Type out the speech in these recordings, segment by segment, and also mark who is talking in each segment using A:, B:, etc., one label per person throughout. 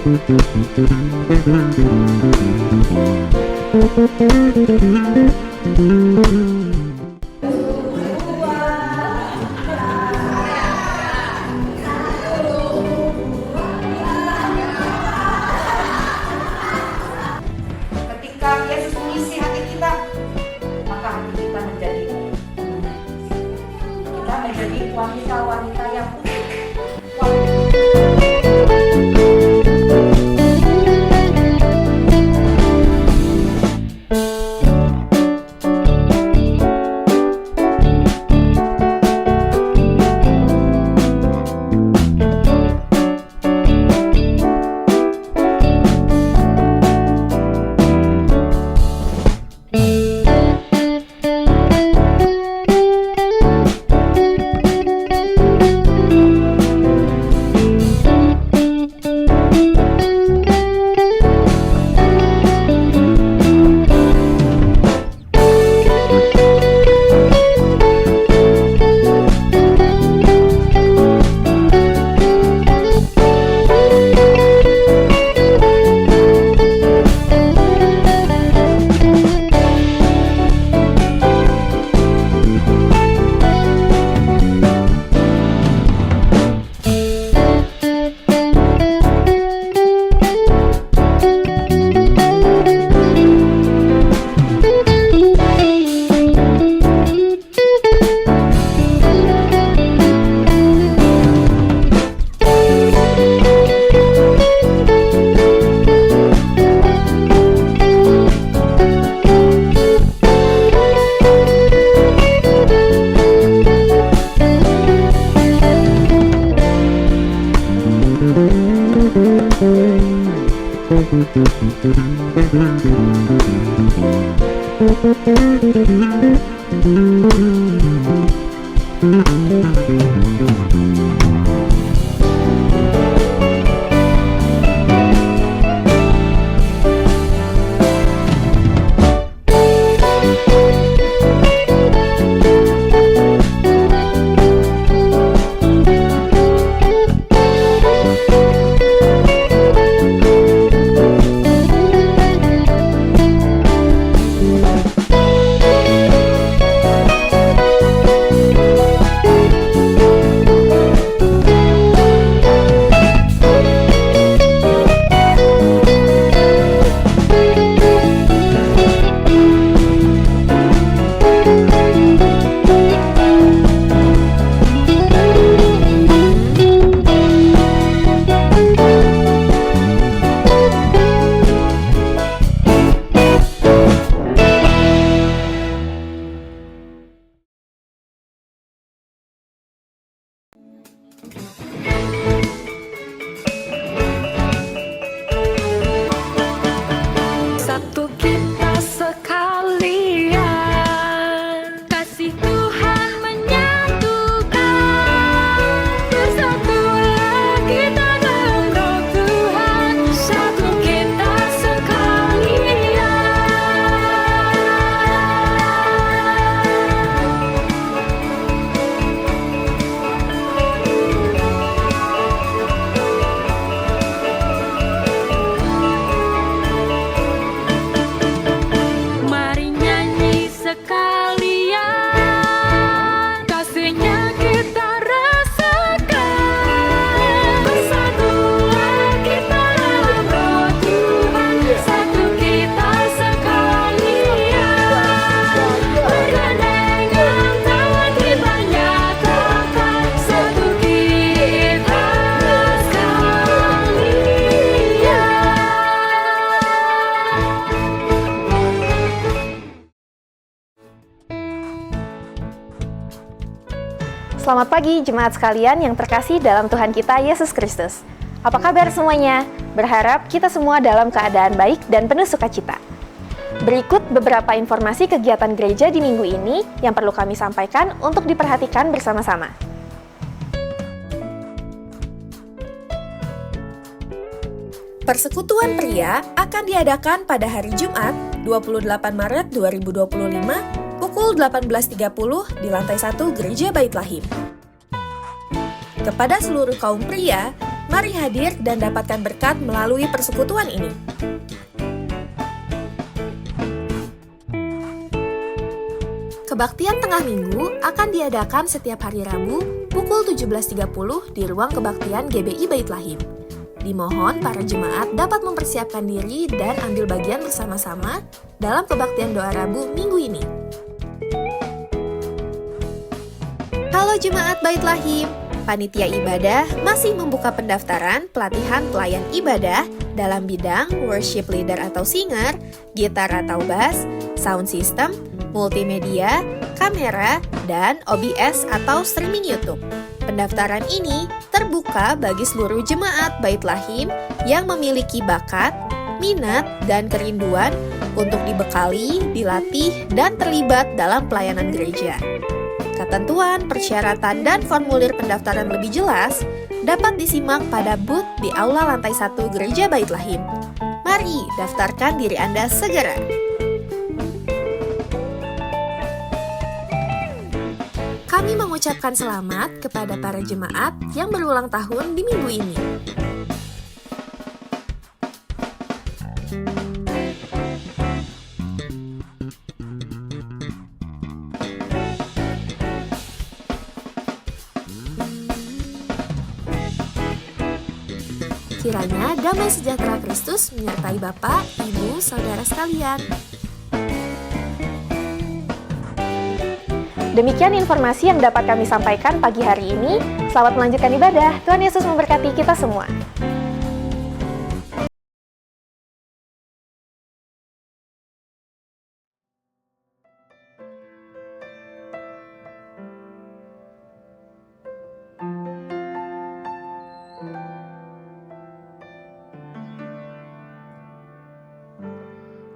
A: Ketika Yesus mengisi hati kita, maka hati kita menjadi wanita-wanita yang
B: satu kita sekalian, kasih Tuhan menyatukan, bersatulah kita dalam roh Tuhan, satu kita sekalian. Mari nyanyi sekalian, kasihnya kita rasakan, bersatulah kita dalam roh Tuhan, satu kita sekalian, bergandengan tangan kita nyatakan, satu kita sekalian.
C: Selamat pagi jemaat sekalian yang terkasih dalam Tuhan kita Yesus Kristus. Apa kabar semuanya? Berharap kita semua dalam keadaan baik dan penuh sukacita. Berikut beberapa informasi kegiatan gereja di minggu ini yang perlu kami sampaikan untuk diperhatikan bersama-sama.
D: Persekutuan pria akan diadakan pada hari Jumat, 28 Maret 2025, pukul 18.30 di lantai 1 Gereja Bait Lahim. Kepada seluruh kaum pria, Mari hadir dan dapatkan berkat melalui persekutuan ini. Kebaktian tengah minggu akan diadakan setiap hari Rabu pukul 17.30 di ruang kebaktian GBI Bait Lahim. Dimohon para jemaat dapat mempersiapkan diri dan ambil bagian bersama-sama dalam kebaktian doa Rabu minggu ini. Halo jemaat Bait Lahim, Panitia Ibadah masih membuka pendaftaran pelatihan pelayan ibadah dalam bidang worship leader atau singer, gitar atau bass, sound system, multimedia, kamera, dan OBS atau streaming YouTube. Pendaftaran ini terbuka bagi seluruh jemaat Bait Lahim yang memiliki bakat, minat, dan kerinduan untuk dibekali, dilatih, dan terlibat dalam pelayanan gereja. Ketentuan, persyaratan, dan formulir pendaftaran lebih jelas dapat disimak pada booth di Aula Lantai 1 Gereja Bait Lahim. Mari daftarkan diri Anda segera. Kami mengucapkan selamat kepada para jemaat yang berulang tahun di minggu ini. Kiranya damai sejahtera Kristus menyertai Bapak, Ibu, Saudara sekalian.
C: Demikian informasi yang dapat kami sampaikan pagi hari ini. Selamat melanjutkan ibadah. Tuhan Yesus memberkati kita semua.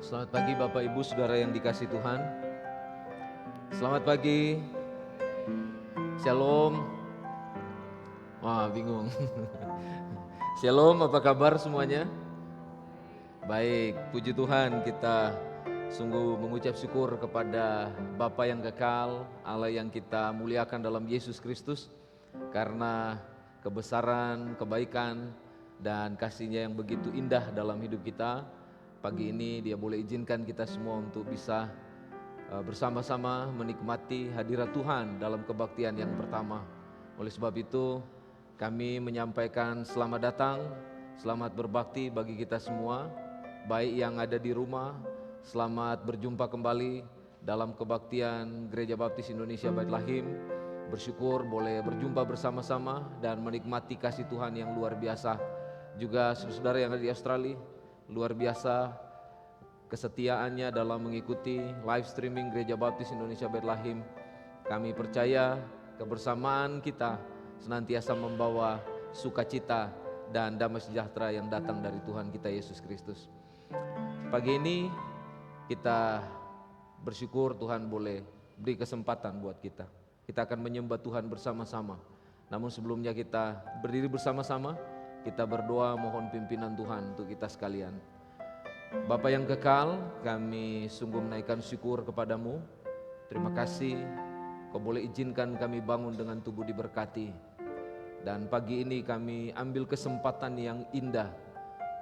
E: Selamat pagi Bapak Ibu Saudara yang dikasihi Tuhan. Selamat pagi. Shalom. Wah, bingung. Shalom, apa kabar semuanya? Baik, puji Tuhan, kita sungguh mengucap syukur kepada Bapa yang kekal, Allah yang kita muliakan dalam Yesus Kristus, karena kebesaran, kebaikan, dan kasih-Nya yang begitu indah dalam hidup kita. Pagi ini Dia boleh izinkan kita semua untuk bisa bersama-sama menikmati hadirat Tuhan dalam kebaktian yang pertama. Oleh sebab itu kami menyampaikan selamat datang, selamat berbakti bagi kita semua, baik yang ada di rumah. Selamat berjumpa kembali dalam kebaktian Gereja Baptis Indonesia Bait Lahim. Bersyukur boleh berjumpa bersama-sama dan menikmati kasih Tuhan yang luar biasa. Juga saudara yang ada di Australia, luar biasa kesetiaannya dalam mengikuti live streaming Gereja Baptis Indonesia Bait Lahim. Kami percaya kebersamaan kita senantiasa membawa sukacita dan damai sejahtera yang datang dari Tuhan kita Yesus Kristus. Pagi ini kita bersyukur Tuhan boleh beri kesempatan buat kita. Kita akan menyembah Tuhan bersama-sama. Namun sebelumnya kita berdiri bersama-sama, kita berdoa mohon pimpinan Tuhan untuk kita sekalian. Bapa yang kekal, kami sungguh menaikkan syukur kepadamu. Terima kasih Kau boleh izinkan kami bangun dengan tubuh diberkati. Dan pagi ini kami ambil kesempatan yang indah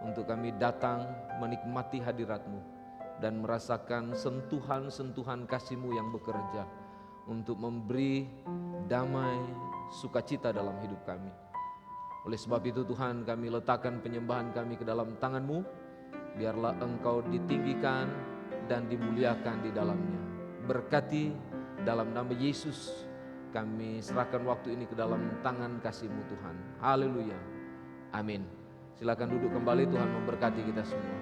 E: untuk kami datang menikmati hadirat-Mu dan merasakan sentuhan-sentuhan kasih-Mu yang bekerja untuk memberi damai, sukacita dalam hidup kami. Oleh sebab itu Tuhan, kami letakkan penyembahan kami ke dalam tangan-Mu. Biarlah Engkau ditinggikan dan dimuliakan di dalamnya. Berkati dalam nama Yesus, kami serahkan waktu ini ke dalam tangan kasih-Mu Tuhan. Haleluya. Amin. Silakan duduk kembali, Tuhan memberkati kita semua.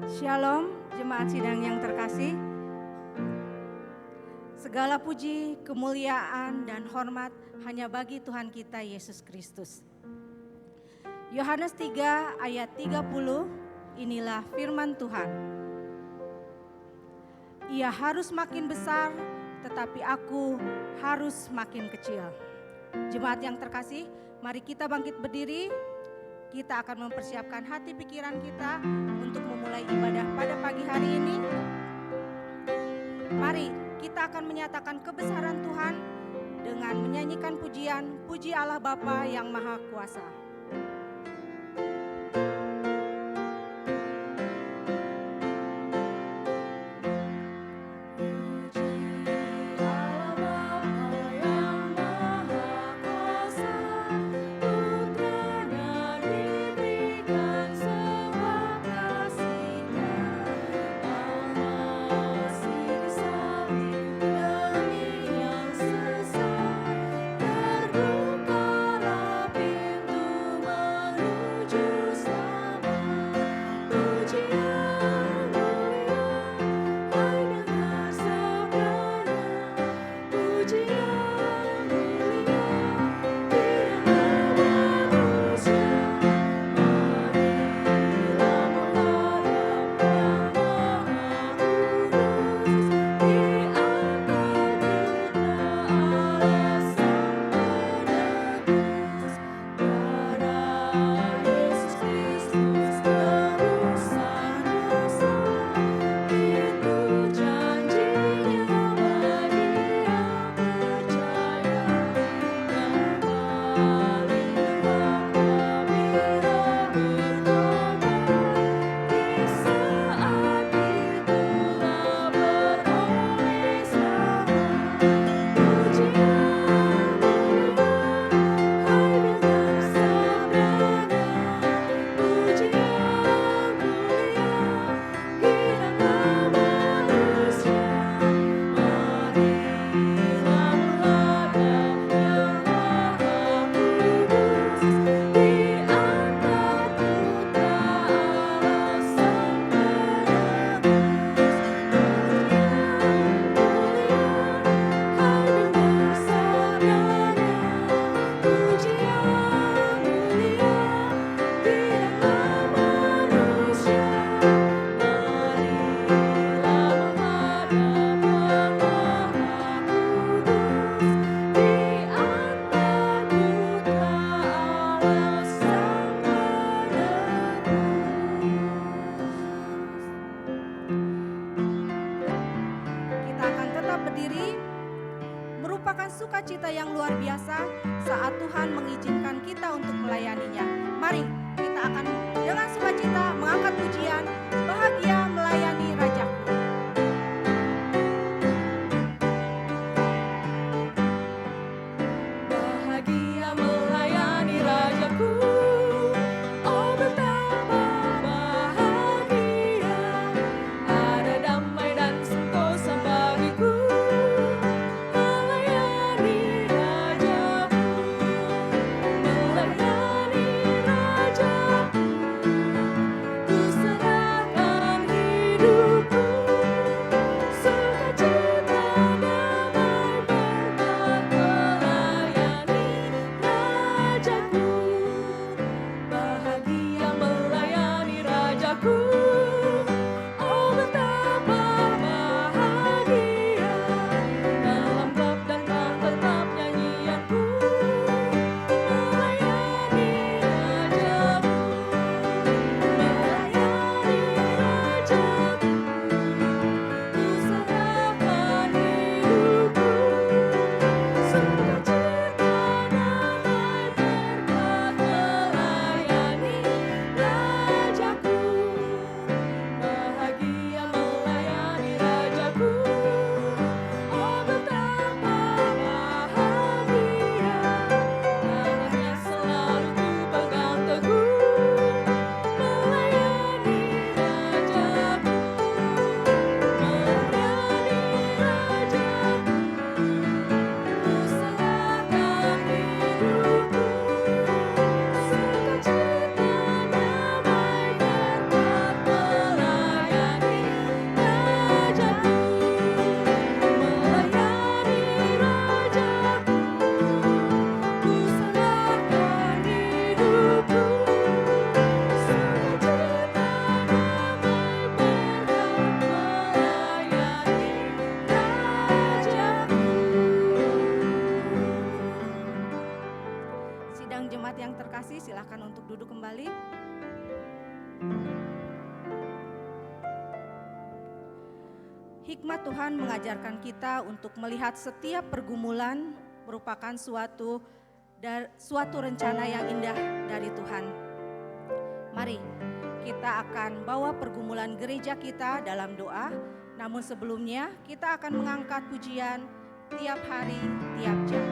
F: Shalom, jemaat sidang yang terkasih. Segala puji, kemuliaan, dan hormat hanya bagi Tuhan kita Yesus Kristus. Yohanes 3 ayat 30, inilah firman Tuhan. Ia harus makin besar, tetapi aku harus makin kecil. Jemaat yang terkasih, mari kita bangkit berdiri. Kita akan mempersiapkan hati pikiran kita untuk memulai ibadah pada pagi hari ini. Mari kita akan menyatakan kebesaran Tuhan dengan menyanyikan pujian, puji Allah Bapa yang Maha Kuasa. Sukacita yang luar biasa saat Tuhan mengizinkan kita untuk melayaninya. Mari kita akan dengan sukacita mengangkat pujian, bahagia melayani Rajaku.
B: Bahagia melayani Rajaku, oh betapa bahagia, ada damai dan sentosa bagiku.
F: Silakan untuk duduk kembali. Hikmat Tuhan mengajarkan kita untuk melihat setiap pergumulan merupakan suatu rencana yang indah dari Tuhan. Mari kita akan bawa pergumulan gereja kita dalam doa, namun sebelumnya kita akan mengangkat pujian tiap hari, tiap jam.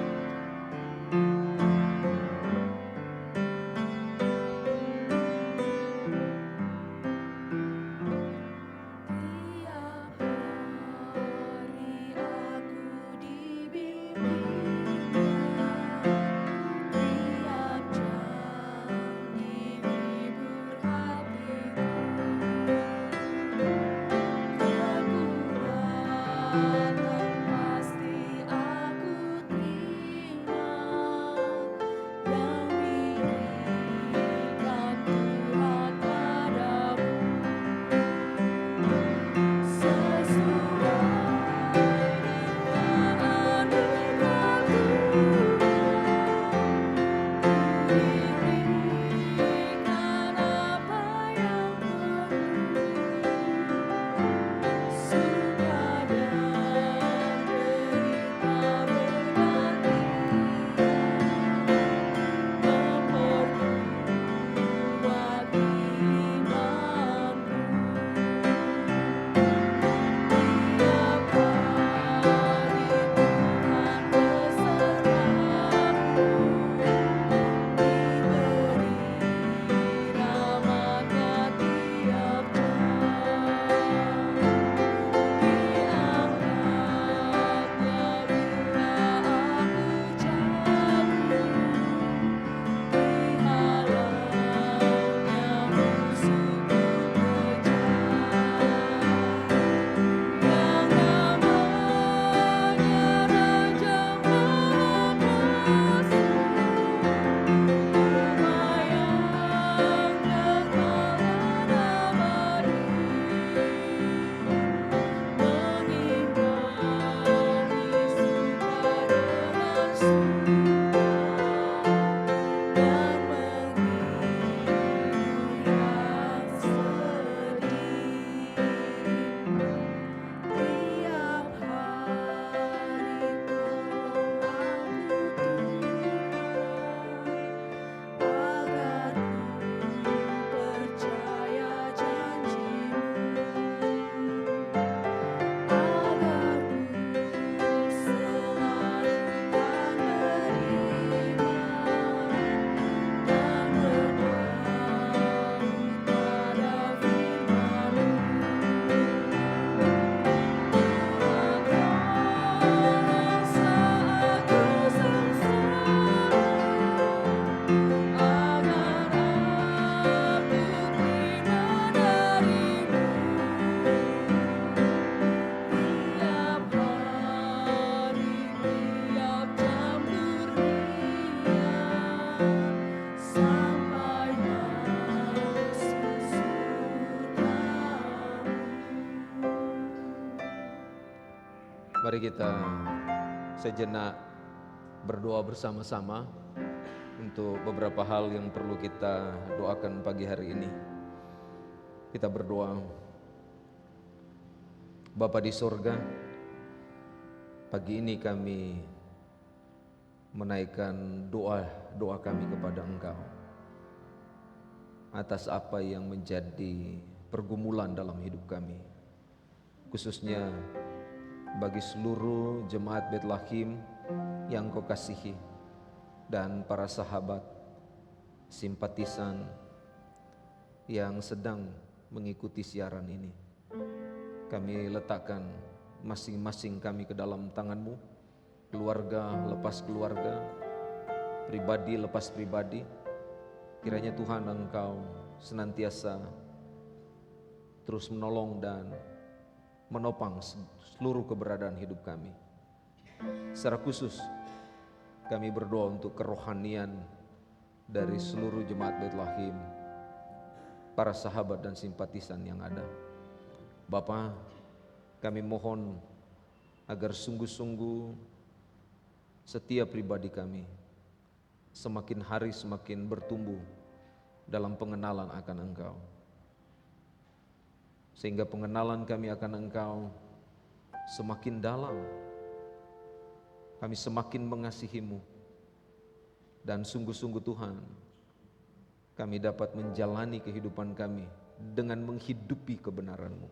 E: Mari kita sejenak berdoa bersama-sama untuk beberapa hal yang perlu kita doakan pagi hari ini. Kita berdoa. Bapa di sorga, pagi ini kami menaikkan doa kami kepada Engkau atas apa yang menjadi pergumulan dalam hidup kami, khususnya bagi seluruh jemaat Bethlehem yang Kau kasihi dan para sahabat simpatisan yang sedang mengikuti siaran ini. Kami letakkan masing-masing kami ke dalam tangan-Mu, keluarga lepas keluarga, pribadi lepas pribadi. Kiranya Tuhan Engkau senantiasa terus menolong dan menopang seluruh keberadaan hidup kami. Secara khusus kami berdoa untuk kerohanian dari seluruh jemaat Bethlehem, para sahabat dan simpatisan yang ada. Bapa, kami mohon agar sungguh-sungguh setiap pribadi kami semakin hari semakin bertumbuh dalam pengenalan akan Engkau, sehingga pengenalan kami akan Engkau semakin dalam. Kami semakin mengasihi-Mu. Dan sungguh-sungguh Tuhan, kami dapat menjalani kehidupan kami dengan menghidupi kebenaran-Mu.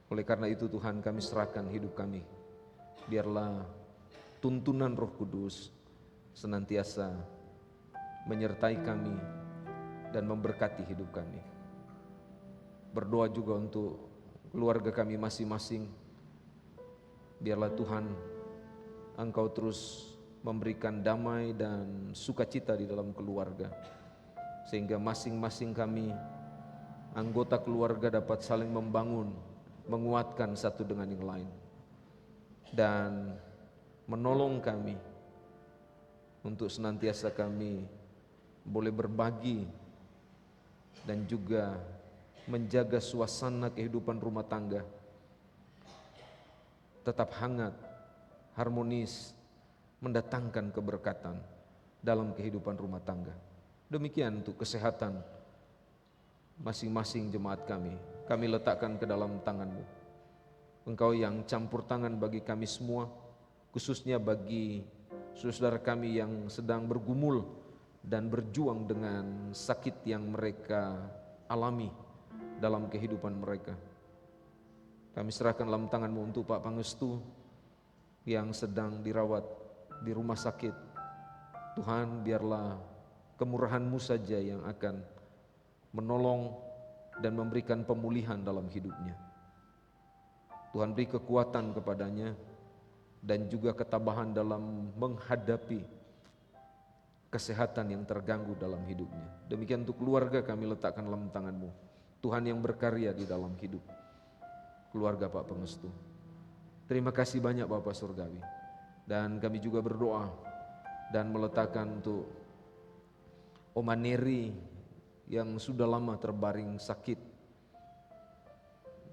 E: Oleh karena itu Tuhan, kami serahkan hidup kami. Biarlah tuntunan Roh Kudus senantiasa menyertai kami dan memberkati hidup kami. Berdoa juga untuk keluarga kami masing-masing. Biarlah Tuhan, Engkau terus memberikan damai dan sukacita di dalam keluarga, sehingga masing-masing kami, anggota keluarga, dapat saling membangun, menguatkan satu dengan yang lain, dan menolong kami untuk senantiasa kami boleh berbagi dan juga menjaga suasana kehidupan rumah tangga tetap hangat, harmonis, mendatangkan keberkatan dalam kehidupan rumah tangga. Demikian untuk kesehatan masing-masing jemaat kami letakkan ke dalam tangan-Mu. Engkau yang campur tangan bagi kami semua, khususnya bagi saudara kami yang sedang bergumul dan berjuang dengan sakit yang mereka alami dalam kehidupan mereka. Kami serahkan dalam tangan-Mu untuk Pak Pangestu yang sedang dirawat di rumah sakit. Tuhan, biarlah kemurahan-Mu saja yang akan menolong dan memberikan pemulihan dalam hidupnya. Tuhan, beri kekuatan kepadanya dan juga ketabahan dalam menghadapi kesehatan yang terganggu dalam hidupnya. Demikian untuk keluarga kami letakkan dalam tangan-Mu. Tuhan yang berkarya di dalam hidup keluarga Pak Pangestu. Terima kasih banyak Bapak Surgawi. Dan kami juga berdoa dan meletakkan untuk Oma Neri yang sudah lama terbaring sakit.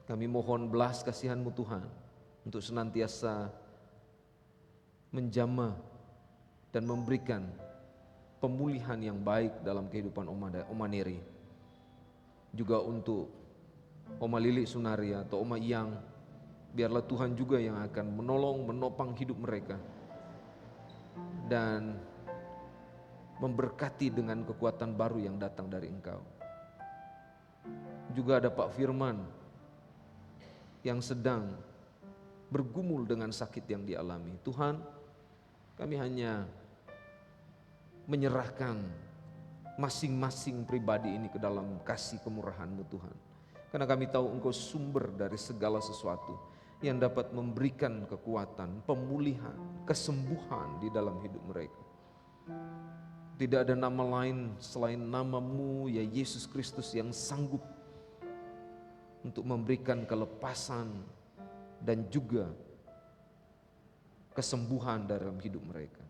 E: Kami mohon belas kasihan-Mu Tuhan untuk senantiasa menjamah dan memberikan pemulihan yang baik dalam kehidupan Oma Neri. Juga untuk Oma Lili Sunari atau Oma Yang, biarlah Tuhan juga yang akan menolong, menopang hidup mereka dan memberkati dengan kekuatan baru yang datang dari Engkau. Juga ada Pak Firman yang sedang bergumul dengan sakit yang dialami. Tuhan, kami hanya menyerahkan masing-masing pribadi ini ke dalam kasih kemurahan-Mu Tuhan. Karena kami tahu Engkau sumber dari segala sesuatu yang dapat memberikan kekuatan, pemulihan, kesembuhan di dalam hidup mereka. Tidak ada nama lain selain nama-Mu ya Yesus Kristus yang sanggup untuk memberikan kelepasan dan juga kesembuhan dalam hidup mereka.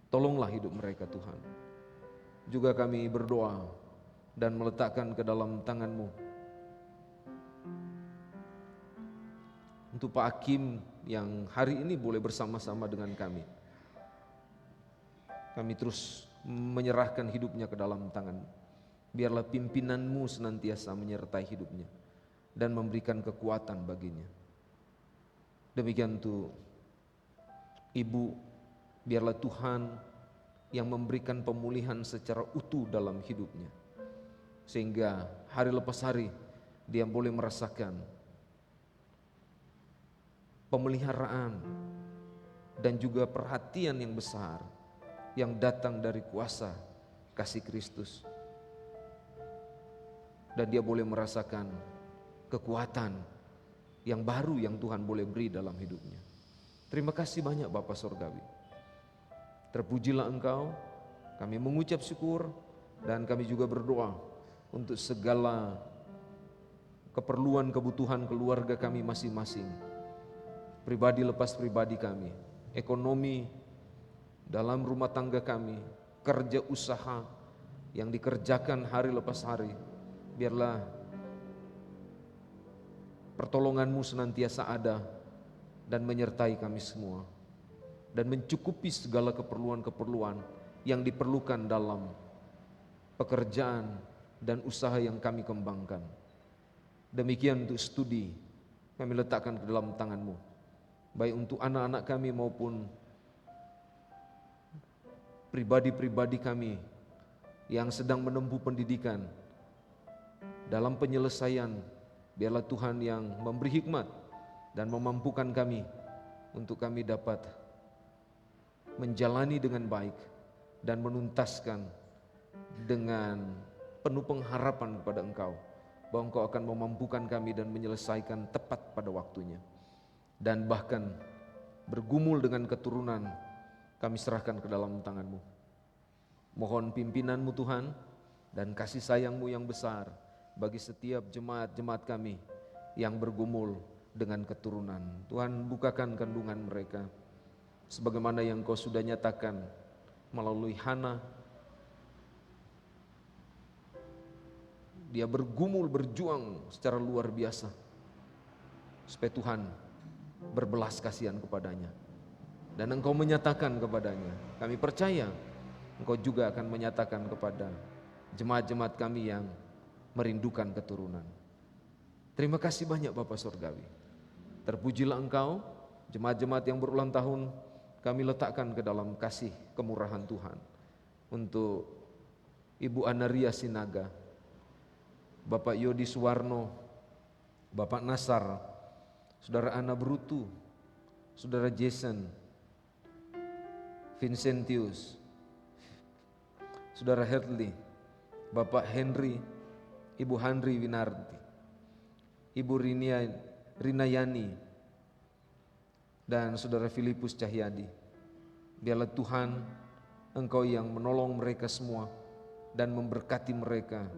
E: Tolonglah hidup mereka Tuhan. Juga kami berdoa dan meletakkan ke dalam tangan-Mu untuk Pak Hakim yang hari ini boleh bersama-sama dengan kami. Kami terus menyerahkan hidupnya ke dalam tangan. Biarlah pimpinan-Mu senantiasa menyertai hidupnya dan memberikan kekuatan baginya. Demikian untuk Ibu, biarlah Tuhan yang memberikan pemulihan secara utuh dalam hidupnya. Sehingga hari lepas hari dia boleh merasakan pemeliharaan dan juga perhatian yang besar yang datang dari kuasa kasih Kristus. Dan dia boleh merasakan kekuatan yang baru yang Tuhan boleh beri dalam hidupnya. Terima kasih banyak Bapa Surgawi. Terpujilah Engkau, kami mengucap syukur dan kami juga berdoa untuk segala keperluan kebutuhan keluarga kami masing-masing. Pribadi lepas pribadi kami, ekonomi dalam rumah tangga kami, kerja usaha yang dikerjakan hari lepas hari. Biarlah pertolongan-Mu senantiasa ada dan menyertai kami semua dan mencukupi segala keperluan-keperluan yang diperlukan dalam pekerjaan dan usaha yang kami kembangkan. Demikian untuk studi, kami letakkan ke dalam tangan-Mu. Baik untuk anak-anak kami maupun pribadi-pribadi kami yang sedang menempuh pendidikan. Dalam penyelesaian, biarlah Tuhan yang memberi hikmat dan memampukan kami untuk kami dapat menjalani dengan baik dan menuntaskan dengan penuh pengharapan kepada Engkau, bahwa Engkau akan memampukan kami dan menyelesaikan tepat pada waktunya. Dan bahkan bergumul dengan keturunan, kami serahkan ke dalam tangan-Mu. Mohon pimpinan-Mu Tuhan dan kasih sayang-Mu yang besar bagi setiap jemaat-jemaat kami yang bergumul dengan keturunan. Tuhan, bukakan kandungan mereka sebagaimana yang Kau sudah nyatakan melalui Hana. Dia bergumul, berjuang secara luar biasa supaya Tuhan berbelas kasihan kepadanya, dan Engkau menyatakan kepadanya. Kami percaya Engkau juga akan menyatakan kepada jemaat-jemaat kami yang merindukan keturunan. Terima kasih banyak Bapa Surgawi. Terpujilah Engkau. Jemaat-jemaat yang berulang tahun kami letakkan ke dalam kasih kemurahan Tuhan. Untuk Ibu Anaria Sinaga, Bapak Yodi Suwarno, Bapak Nasar, Saudara Ana Brutu, Saudara Jason, Vincentius, Saudara Herli, Bapak Henry, Ibu Handri Winarti, Ibu Rinayani, dan Saudara Filipus Cahyadi. Biarlah Tuhan Engkau yang menolong mereka semua dan memberkati mereka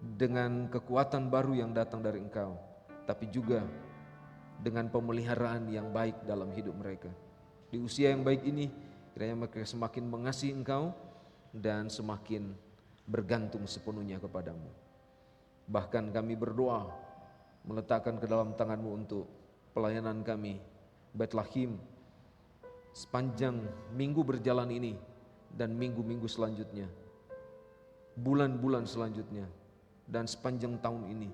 E: dengan kekuatan baru yang datang dari Engkau, tapi juga dengan pemeliharaan yang baik dalam hidup mereka. Di usia yang baik ini, kiranya mereka semakin mengasihi Engkau dan semakin bergantung sepenuhnya kepadamu. Bahkan kami berdoa meletakkan ke dalam tangan-Mu untuk pelayanan kami Bethlehem sepanjang minggu berjalan ini dan minggu-minggu selanjutnya, bulan-bulan selanjutnya, dan sepanjang tahun ini.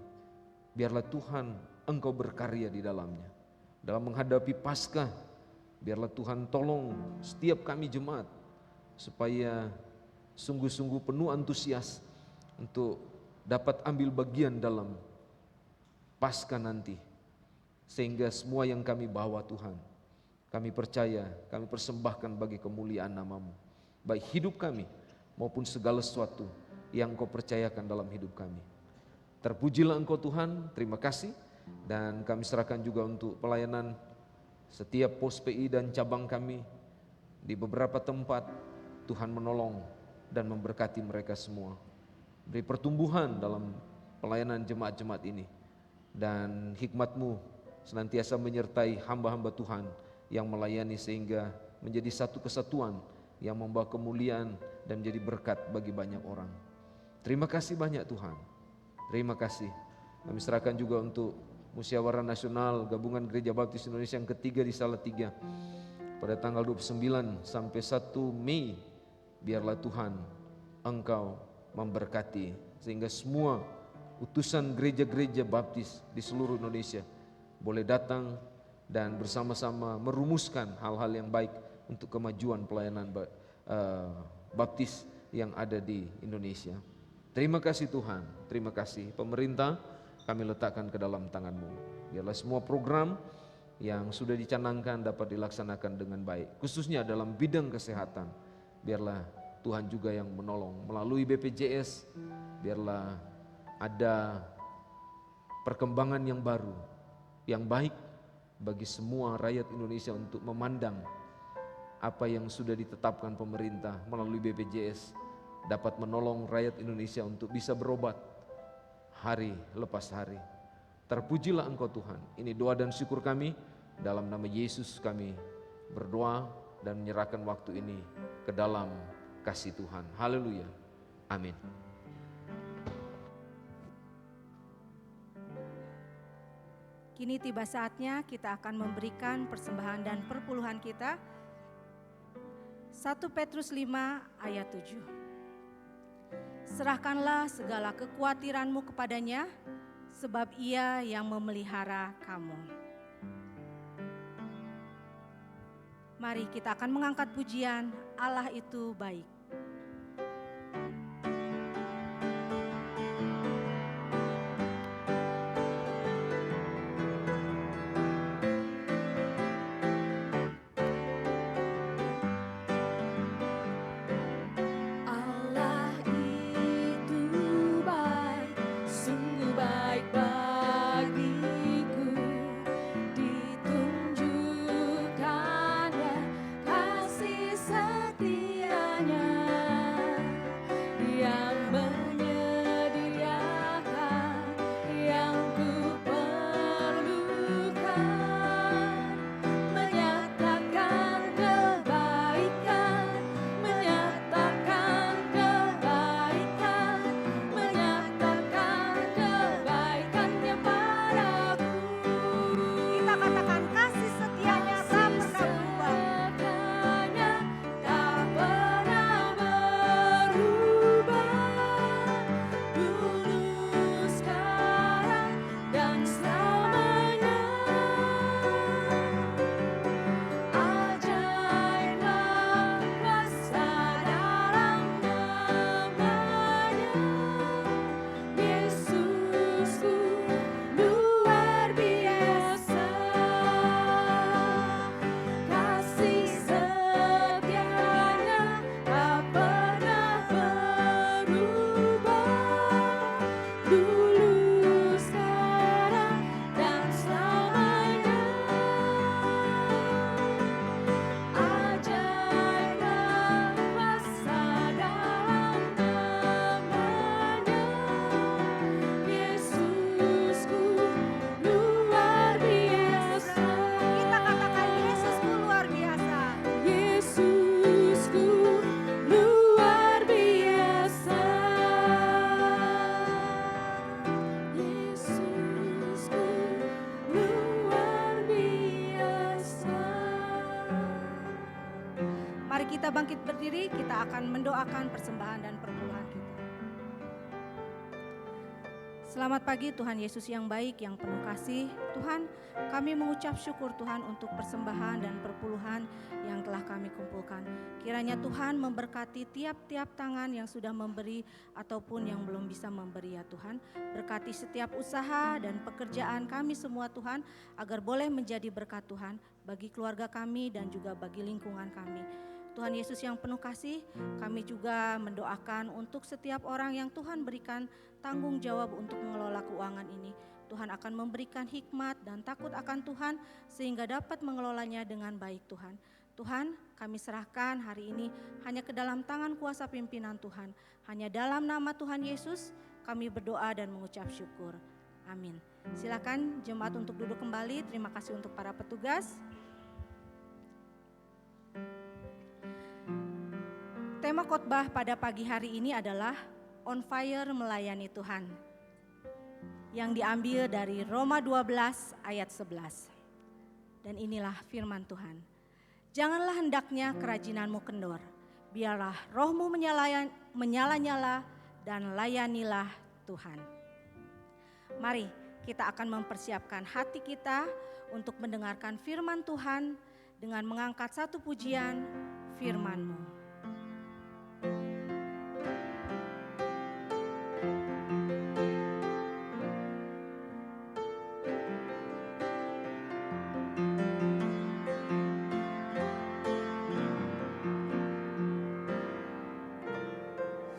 E: Biarlah Tuhan Engkau berkarya di dalamnya. Dalam menghadapi Paskah, biarlah Tuhan tolong setiap kami jemaat supaya sungguh-sungguh penuh antusias untuk dapat ambil bagian dalam Paskah nanti. Sehingga semua yang kami bawa Tuhan, kami percaya, kami persembahkan bagi kemuliaan nama-Mu. Baik hidup kami maupun segala sesuatu yang Engkau percayakan dalam hidup kami. Terpujilah Engkau Tuhan, terima kasih. Dan kami serahkan juga untuk pelayanan setiap pos PI dan cabang kami di beberapa tempat. Tuhan menolong dan memberkati mereka semua. Beri pertumbuhan dalam pelayanan jemaat-jemaat ini. Dan hikmat-Mu senantiasa menyertai hamba-hamba Tuhan yang melayani sehingga menjadi satu kesatuan yang membawa kemuliaan dan menjadi berkat bagi banyak orang. Terima kasih banyak Tuhan. Terima kasih. Kami serahkan juga untuk Musyawarah Nasional Gabungan Gereja Baptis Indonesia yang ketiga di Salatiga pada tanggal 29 sampai 1 Mei. Biarlah Tuhan Engkau memberkati sehingga semua utusan gereja-gereja baptis di seluruh Indonesia boleh datang dan bersama-sama merumuskan hal-hal yang baik untuk kemajuan pelayanan baptis yang ada di Indonesia. Terima kasih Tuhan, terima kasih. Pemerintah kami letakkan ke dalam tangan-Mu. Biarlah semua program yang sudah dicanangkan dapat dilaksanakan dengan baik, khususnya dalam bidang kesehatan. Biarlah Tuhan juga yang menolong melalui BPJS. Biarlah ada perkembangan yang baru, yang baik bagi semua rakyat Indonesia untuk memandang apa yang sudah ditetapkan pemerintah melalui BPJS dapat menolong rakyat Indonesia untuk bisa berobat hari lepas hari. Terpujilah Engkau Tuhan. Ini doa dan syukur kami. Dalam nama Yesus kami berdoa dan menyerahkan waktu ini ke dalam kasih Tuhan. Haleluya. Amin.
F: Kini tiba saatnya kita akan memberikan persembahan dan perpuluhan kita. 1 Petrus 5 ayat 7. Serahkanlah segala kekhawatiranmu kepadanya, sebab Ia yang memelihara kamu. Mari kita akan mengangkat pujian, Allah itu baik.
B: Allah itu baik, sungguh baik bagiku. Ditunjukkannya kasih setianya yang menyediakan yang ku perlukan, menyatakan kebaikan, menyatakan kebaikan, menyatakan kebaikannya padaku.
F: Kita katakan kasih setianya tak pernah berubah.
B: Setianya tak pernah berubah, dulu, sekarang, dan selamanya. Ajaiblah kuasa dalam namanya. Yesusku luar biasa, kasih setianya tak pernah berubah, dulu, sekarang, dan selamanya. Ajaiblah kuasa dalam namanya. Yesusku luar biasa.
F: Kita katakan Yesusku luar biasa.
B: Yesusku luar biasa. Yesusku luar biasa.
F: Mari kita bangkit berdiri, kita akan mendoakan persembahan dan perpuluhan kita. Selamat pagi Tuhan Yesus yang baik, yang penuh kasih. Tuhan, kami mengucap syukur Tuhan untuk persembahan dan perpuluhan yang telah kami kumpulkan. Kiranya Tuhan memberkati tiap-tiap tangan yang sudah memberi ataupun yang belum bisa memberi ya Tuhan. Berkati setiap usaha dan pekerjaan kami semua Tuhan, agar boleh menjadi berkat Tuhan bagi keluarga kami dan juga bagi lingkungan kami. Tuhan Yesus yang penuh kasih, kami juga mendoakan untuk setiap orang yang Tuhan berikan tanggung jawab untuk mengelola keuangan ini. Tuhan akan memberikan hikmat dan takut akan Tuhan sehingga dapat mengelolanya dengan baik Tuhan. Tuhan, kami serahkan hari ini hanya ke dalam tangan kuasa pimpinan Tuhan. Hanya dalam nama Tuhan Yesus kami berdoa dan mengucap syukur. Amin. Silakan jemaat untuk duduk kembali. Terima kasih untuk para petugas. Tema khotbah pada pagi hari ini adalah On Fire Melayani Tuhan, yang diambil dari Roma 12 ayat 11. Dan inilah firman Tuhan. Janganlah hendaknya kerajinanmu kendor, biarlah rohmu menyala-nyala dan layanilah Tuhan. Mari kita akan mempersiapkan hati kita untuk mendengarkan firman Tuhan dengan mengangkat satu pujian, firman-Mu.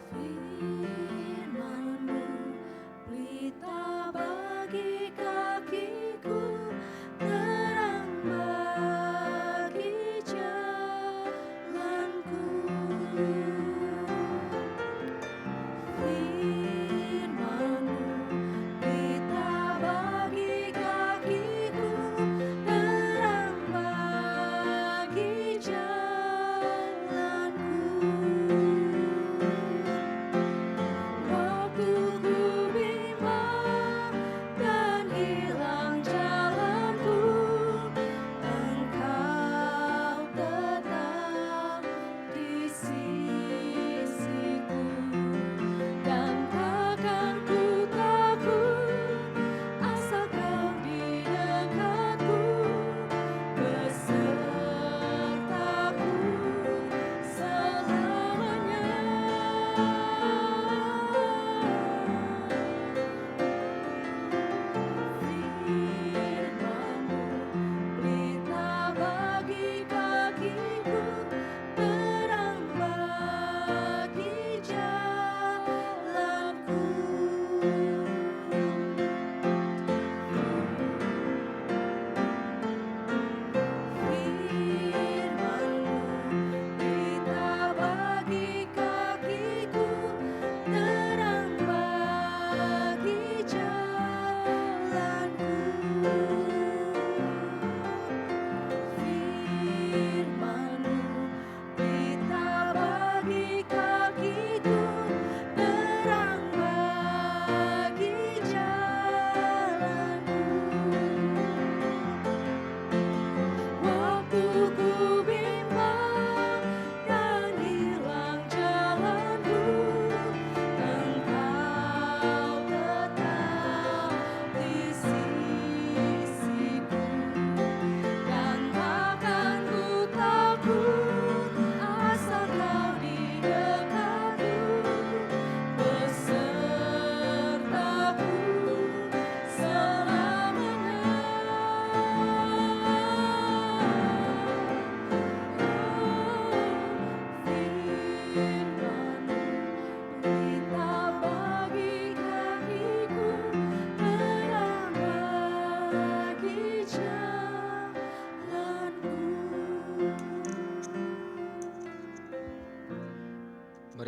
B: Firman-Mu pelita bagi kakiku, terang bagi jalanku.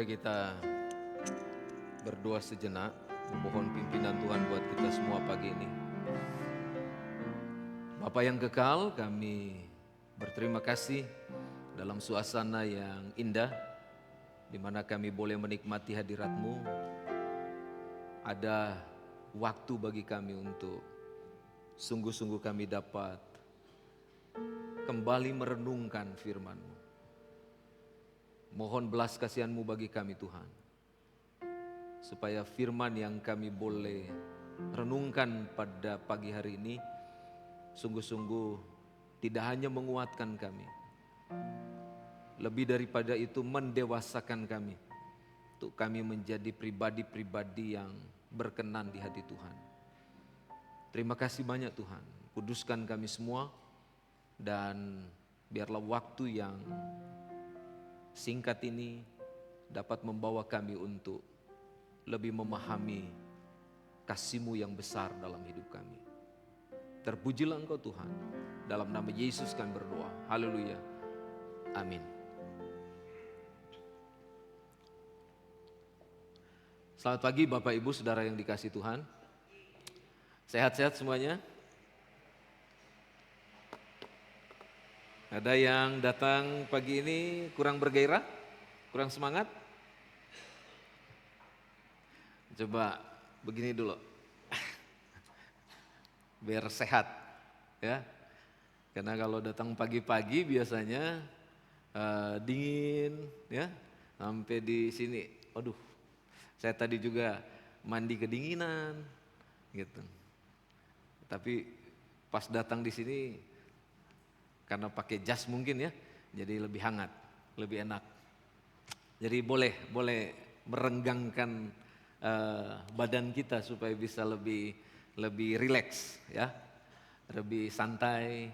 E: Mari kita berdoa sejenak, memohon pimpinan Tuhan buat kita semua pagi ini. Bapa yang kekal, kami berterima kasih dalam suasana yang indah, di mana kami boleh menikmati hadirat-Mu. Ada waktu bagi kami untuk sungguh-sungguh kami dapat kembali merenungkan firman-Mu. Mohon belas kasihan-Mu bagi kami Tuhan, supaya firman yang kami boleh renungkan pada pagi hari ini sungguh-sungguh tidak hanya menguatkan kami, lebih daripada itu mendewasakan kami, untuk kami menjadi pribadi-pribadi yang berkenan di hati Tuhan. Terima kasih banyak Tuhan, kuduskan kami semua, dan biarlah waktu yang singkat ini dapat membawa kami untuk lebih memahami kasih-Mu yang besar dalam hidup kami. Terpujilah Engkau Tuhan, dalam nama Yesus kami berdoa, haleluya, amin. Selamat pagi Bapak Ibu Saudara yang dikasihi Tuhan. Sehat-sehat semuanya? Ada yang datang pagi ini kurang bergairah? Kurang semangat? Coba begini dulu. Biar sehat ya. Karena kalau datang pagi-pagi biasanya dingin ya. Sampai di sini, aduh. Saya tadi juga mandi kedinginan gitu. Tapi pas datang di sini karena pakai jas mungkin ya, jadi lebih hangat, lebih enak. Jadi boleh merenggangkan badan kita supaya bisa lebih rileks ya, lebih santai,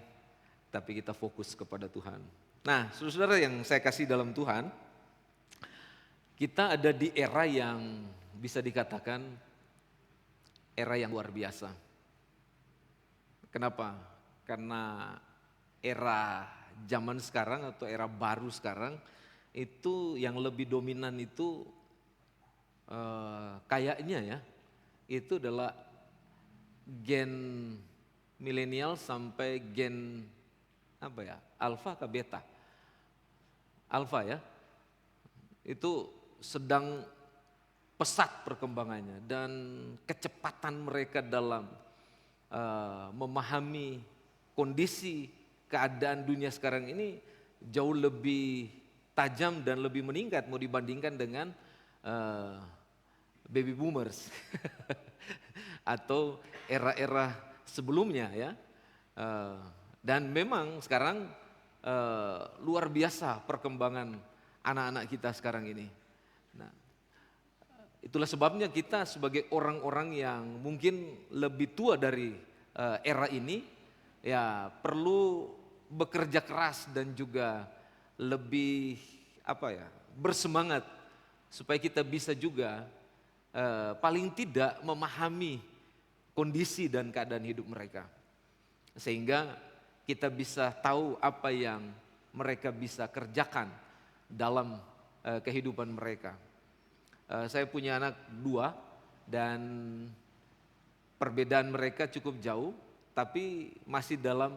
E: tapi kita fokus kepada Tuhan. Nah, saudara-saudara yang saya kasih dalam Tuhan, kita ada di era yang bisa dikatakan era yang luar biasa. Kenapa? Karena era zaman sekarang atau era baru sekarang itu yang lebih dominan itu kayaknya ya, itu adalah gen milenial sampai gen apa ya, alfa ke beta. Alfa ya, itu sedang pesat perkembangannya dan kecepatan mereka dalam memahami kondisi keadaan dunia sekarang ini jauh lebih tajam dan lebih meningkat mau dibandingkan dengan baby boomers atau era-era sebelumnya ya. Dan memang sekarang luar biasa perkembangan anak-anak kita sekarang ini. Nah, itulah sebabnya kita sebagai orang-orang yang mungkin lebih tua dari era ini ya perlu bekerja keras dan juga lebih bersemangat supaya kita bisa juga paling tidak memahami kondisi dan keadaan hidup mereka, sehingga kita bisa tahu apa yang mereka bisa kerjakan dalam kehidupan mereka. Saya punya anak 2 dan perbedaan mereka cukup jauh, tapi masih dalam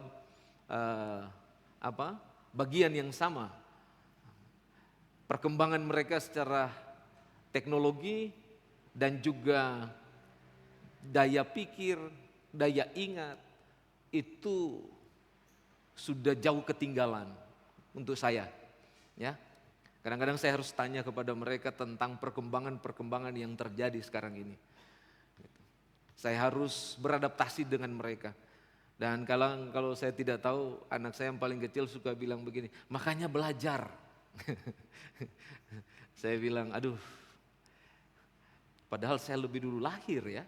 E: bagian yang sama. Perkembangan mereka secara teknologi dan juga daya pikir, daya ingat itu sudah jauh ketinggalan untuk saya. Ya, kadang-kadang saya harus tanya kepada mereka tentang perkembangan-perkembangan yang terjadi sekarang ini. Saya harus beradaptasi dengan mereka. Dan kalau saya tidak tahu, anak saya yang paling kecil suka bilang begini, makanya belajar. Saya bilang, aduh, padahal saya lebih dulu lahir ya.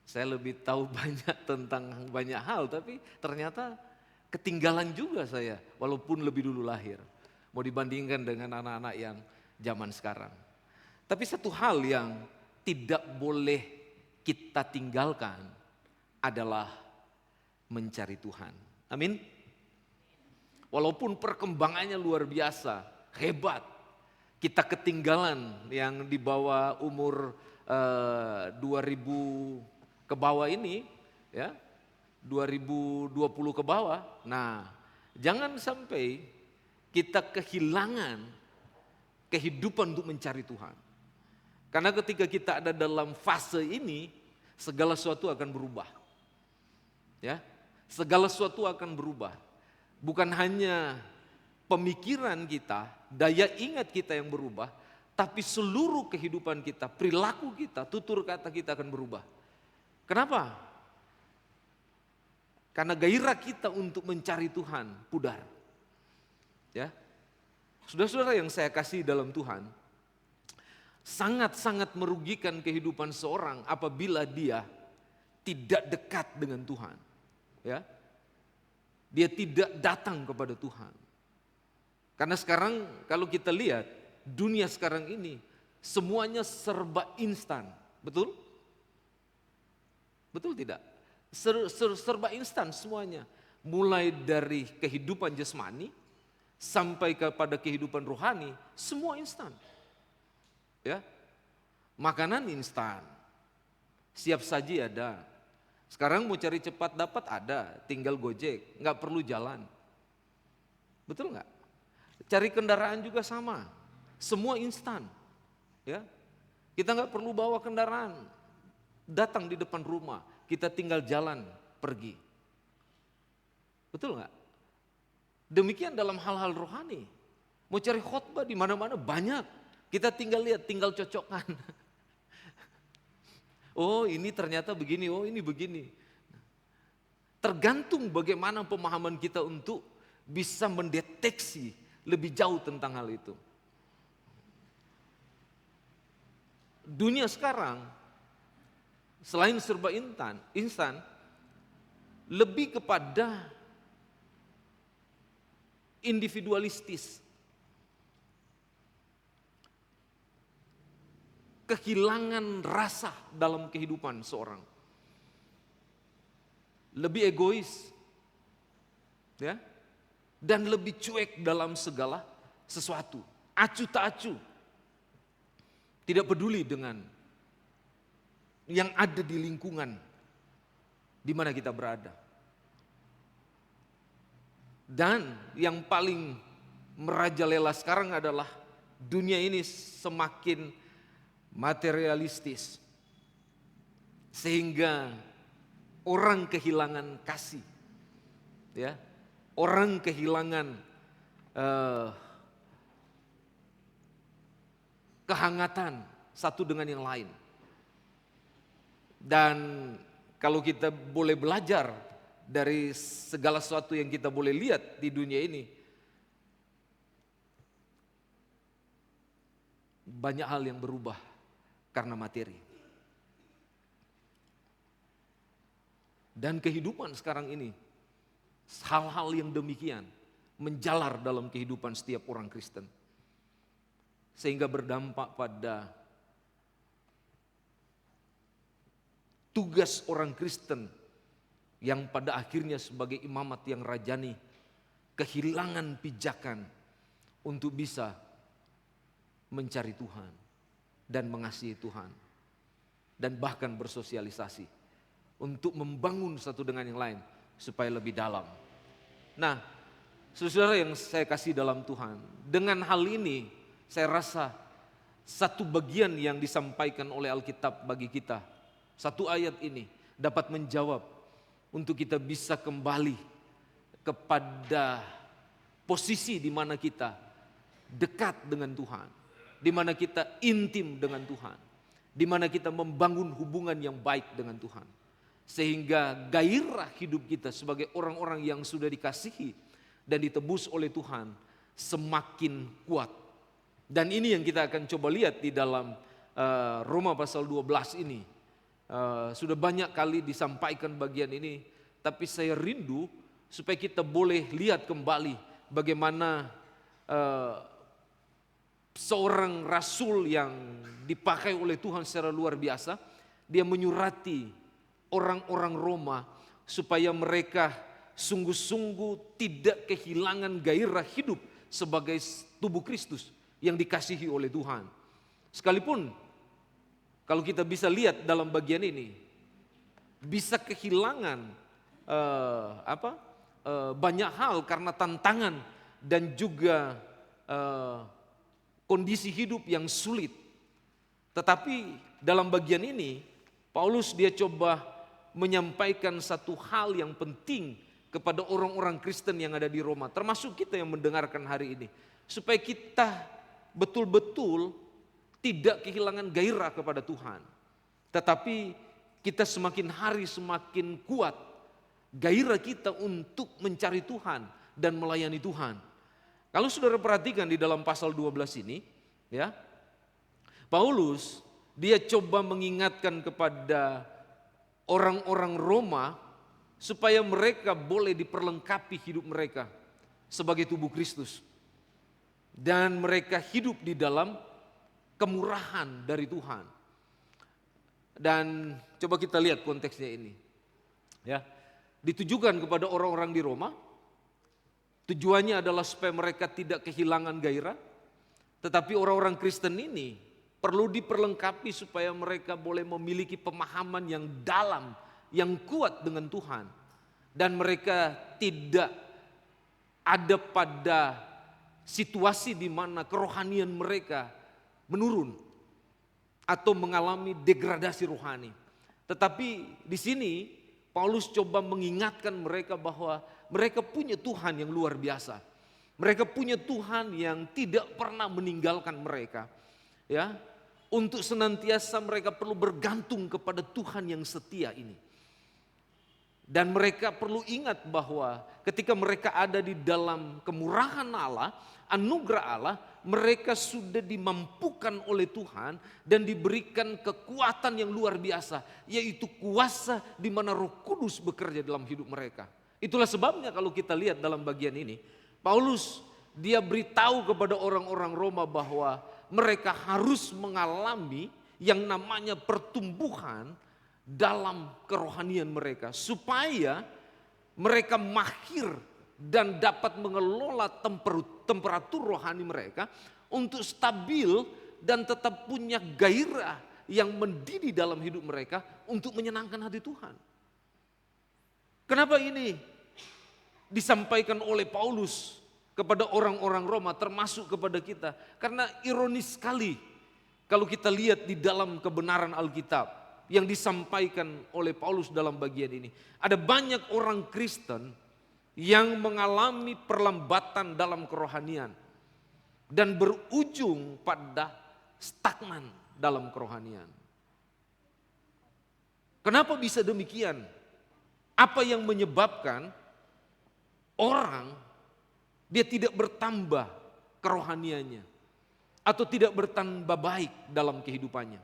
E: Saya lebih tahu banyak tentang banyak hal, tapi ternyata ketinggalan juga saya walaupun lebih dulu lahir. Mau dibandingkan dengan anak-anak yang zaman sekarang. Tapi satu hal yang tidak boleh kita tinggalkan adalah mencari Tuhan. Amin. Walaupun perkembangannya luar biasa, hebat. kita ketinggalan yang di bawah umur 2000 ke bawah ini, ya 2020 ke bawah. Nah, jangan sampai kita kehilangan kehidupan untuk mencari Tuhan. Karena ketika kita ada dalam fase ini, segala sesuatu akan berubah. Ya, segala sesuatu akan berubah. Bukan hanya pemikiran kita, daya ingat kita yang berubah, tapi seluruh kehidupan kita, perilaku kita, tutur kata kita akan berubah. Kenapa? Karena gairah kita untuk mencari Tuhan pudar. Ya, saudara-saudara yang saya kasih dalam Tuhan, sangat-sangat merugikan kehidupan seorang apabila dia tidak dekat dengan Tuhan. Ya, dia tidak datang kepada Tuhan. Karena sekarang kalau kita lihat dunia sekarang ini semuanya serba instan, betul? Betul tidak? Serba instan semuanya. Mulai dari kehidupan jasmani sampai kepada kehidupan rohani, semua instan. Ya. Makanan instan. Siap saji ada. Sekarang mau cari cepat dapat ada, tinggal Gojek, nggak perlu jalan. Betul nggak? Cari kendaraan juga sama. Semua instan. Ya. Kita nggak perlu bawa kendaraan. Datang di depan rumah, kita tinggal jalan pergi. Betul nggak? Demikian dalam hal-hal rohani. Mau cari khotbah di mana-mana banyak. Kita tinggal lihat, tinggal cocokkan. Oh ini ternyata begini, oh ini begini. Tergantung bagaimana pemahaman kita untuk bisa mendeteksi lebih jauh tentang hal itu. Dunia sekarang selain serba instan, lebih kepada individualistis. Kehilangan rasa dalam kehidupan seorang. Lebih egois. Ya. Dan lebih cuek dalam segala sesuatu. Acuh tak acuh. Tidak peduli dengan yang ada di lingkungan di mana kita berada. Dan yang paling merajalela sekarang adalah dunia ini semakin materialistis. Sehingga orang kehilangan kasih. Ya, orang kehilangan kehangatan satu dengan yang lain. Dan kalau kita boleh belajar dari segala sesuatu yang kita boleh lihat di dunia ini, banyak hal yang berubah karena materi. Dan kehidupan sekarang ini, hal-hal yang demikian menjalar dalam kehidupan setiap orang Kristen. Sehingga berdampak pada tugas orang Kristen yang pada akhirnya sebagai imamat yang rajani kehilangan pijakan untuk bisa mencari Tuhan dan mengasihi Tuhan dan bahkan bersosialisasi untuk membangun satu dengan yang lain supaya lebih dalam. Nah, saudara yang saya kasih dalam Tuhan, dengan hal ini saya rasa satu bagian yang disampaikan oleh Alkitab bagi kita, satu ayat ini dapat menjawab untuk kita bisa kembali kepada posisi di mana kita dekat dengan Tuhan, di mana kita intim dengan Tuhan, di mana kita membangun hubungan yang baik dengan Tuhan. Sehingga gairah hidup kita sebagai orang-orang yang sudah dikasihi dan ditebus oleh Tuhan semakin kuat. Dan ini yang kita akan coba lihat di dalam Roma pasal 12 ini. Sudah banyak kali disampaikan bagian ini, tapi saya rindu supaya kita boleh lihat kembali bagaimana seorang rasul yang dipakai oleh Tuhan secara luar biasa, dia menyurati orang-orang Roma supaya mereka sungguh-sungguh tidak kehilangan gairah hidup sebagai tubuh Kristus, yang dikasihi oleh Tuhan. Sekalipun kalau kita bisa lihat dalam bagian ini, bisa kehilangan banyak hal karena tantangan dan juga kondisi hidup yang sulit. Tetapi dalam bagian ini, Paulus dia coba menyampaikan satu hal yang penting kepada orang-orang Kristen yang ada di Roma, termasuk kita yang mendengarkan hari ini. Supaya kita betul-betul tidak kehilangan gairah kepada Tuhan. Tetapi kita semakin hari semakin kuat gairah kita untuk mencari Tuhan dan melayani Tuhan. Kalau saudara perhatikan di dalam pasal 12 ini, ya, Paulus dia coba mengingatkan kepada orang-orang Roma supaya mereka boleh diperlengkapi hidup mereka sebagai tubuh Kristus. Dan mereka hidup di dalam kemurahan dari Tuhan. Dan coba kita lihat konteksnya ini. Ya, ditujukan kepada orang-orang di Roma. Tujuannya adalah supaya mereka tidak kehilangan gairah. Tetapi orang-orang Kristen ini perlu diperlengkapi supaya mereka boleh memiliki pemahaman yang dalam, yang kuat dengan Tuhan. Dan mereka tidak ada pada situasi di mana kerohanian mereka menurun atau mengalami degradasi rohani. Tetapi di sini Paulus coba mengingatkan mereka bahwa mereka punya Tuhan yang luar biasa. Mereka punya Tuhan yang tidak pernah meninggalkan mereka. Ya, untuk senantiasa mereka perlu bergantung kepada Tuhan yang setia ini. Dan mereka perlu ingat bahwa ketika mereka ada di dalam kemurahan Allah, anugerah Allah, mereka sudah dimampukan oleh Tuhan dan diberikan kekuatan yang luar biasa, yaitu kuasa di mana Roh Kudus bekerja dalam hidup mereka. Itulah sebabnya kalau kita lihat dalam bagian ini, Paulus dia beritahu kepada orang-orang Roma bahwa mereka harus mengalami yang namanya pertumbuhan dalam kerohanian mereka, supaya mereka mahir dan dapat mengelola temperatur rohani mereka untuk stabil dan tetap punya gairah yang mendidih dalam hidup mereka untuk menyenangkan hati Tuhan. Kenapa ini disampaikan oleh Paulus kepada orang-orang Roma termasuk kepada kita? Karena ironis sekali kalau kita lihat di dalam kebenaran Alkitab yang disampaikan oleh Paulus dalam bagian ini. Ada banyak orang Kristen yang mengalami perlambatan dalam kerohanian dan berujung pada stagnan dalam kerohanian. Kenapa bisa demikian? Apa yang menyebabkan orang dia tidak bertambah kerohaniannya atau tidak bertambah baik dalam kehidupannya?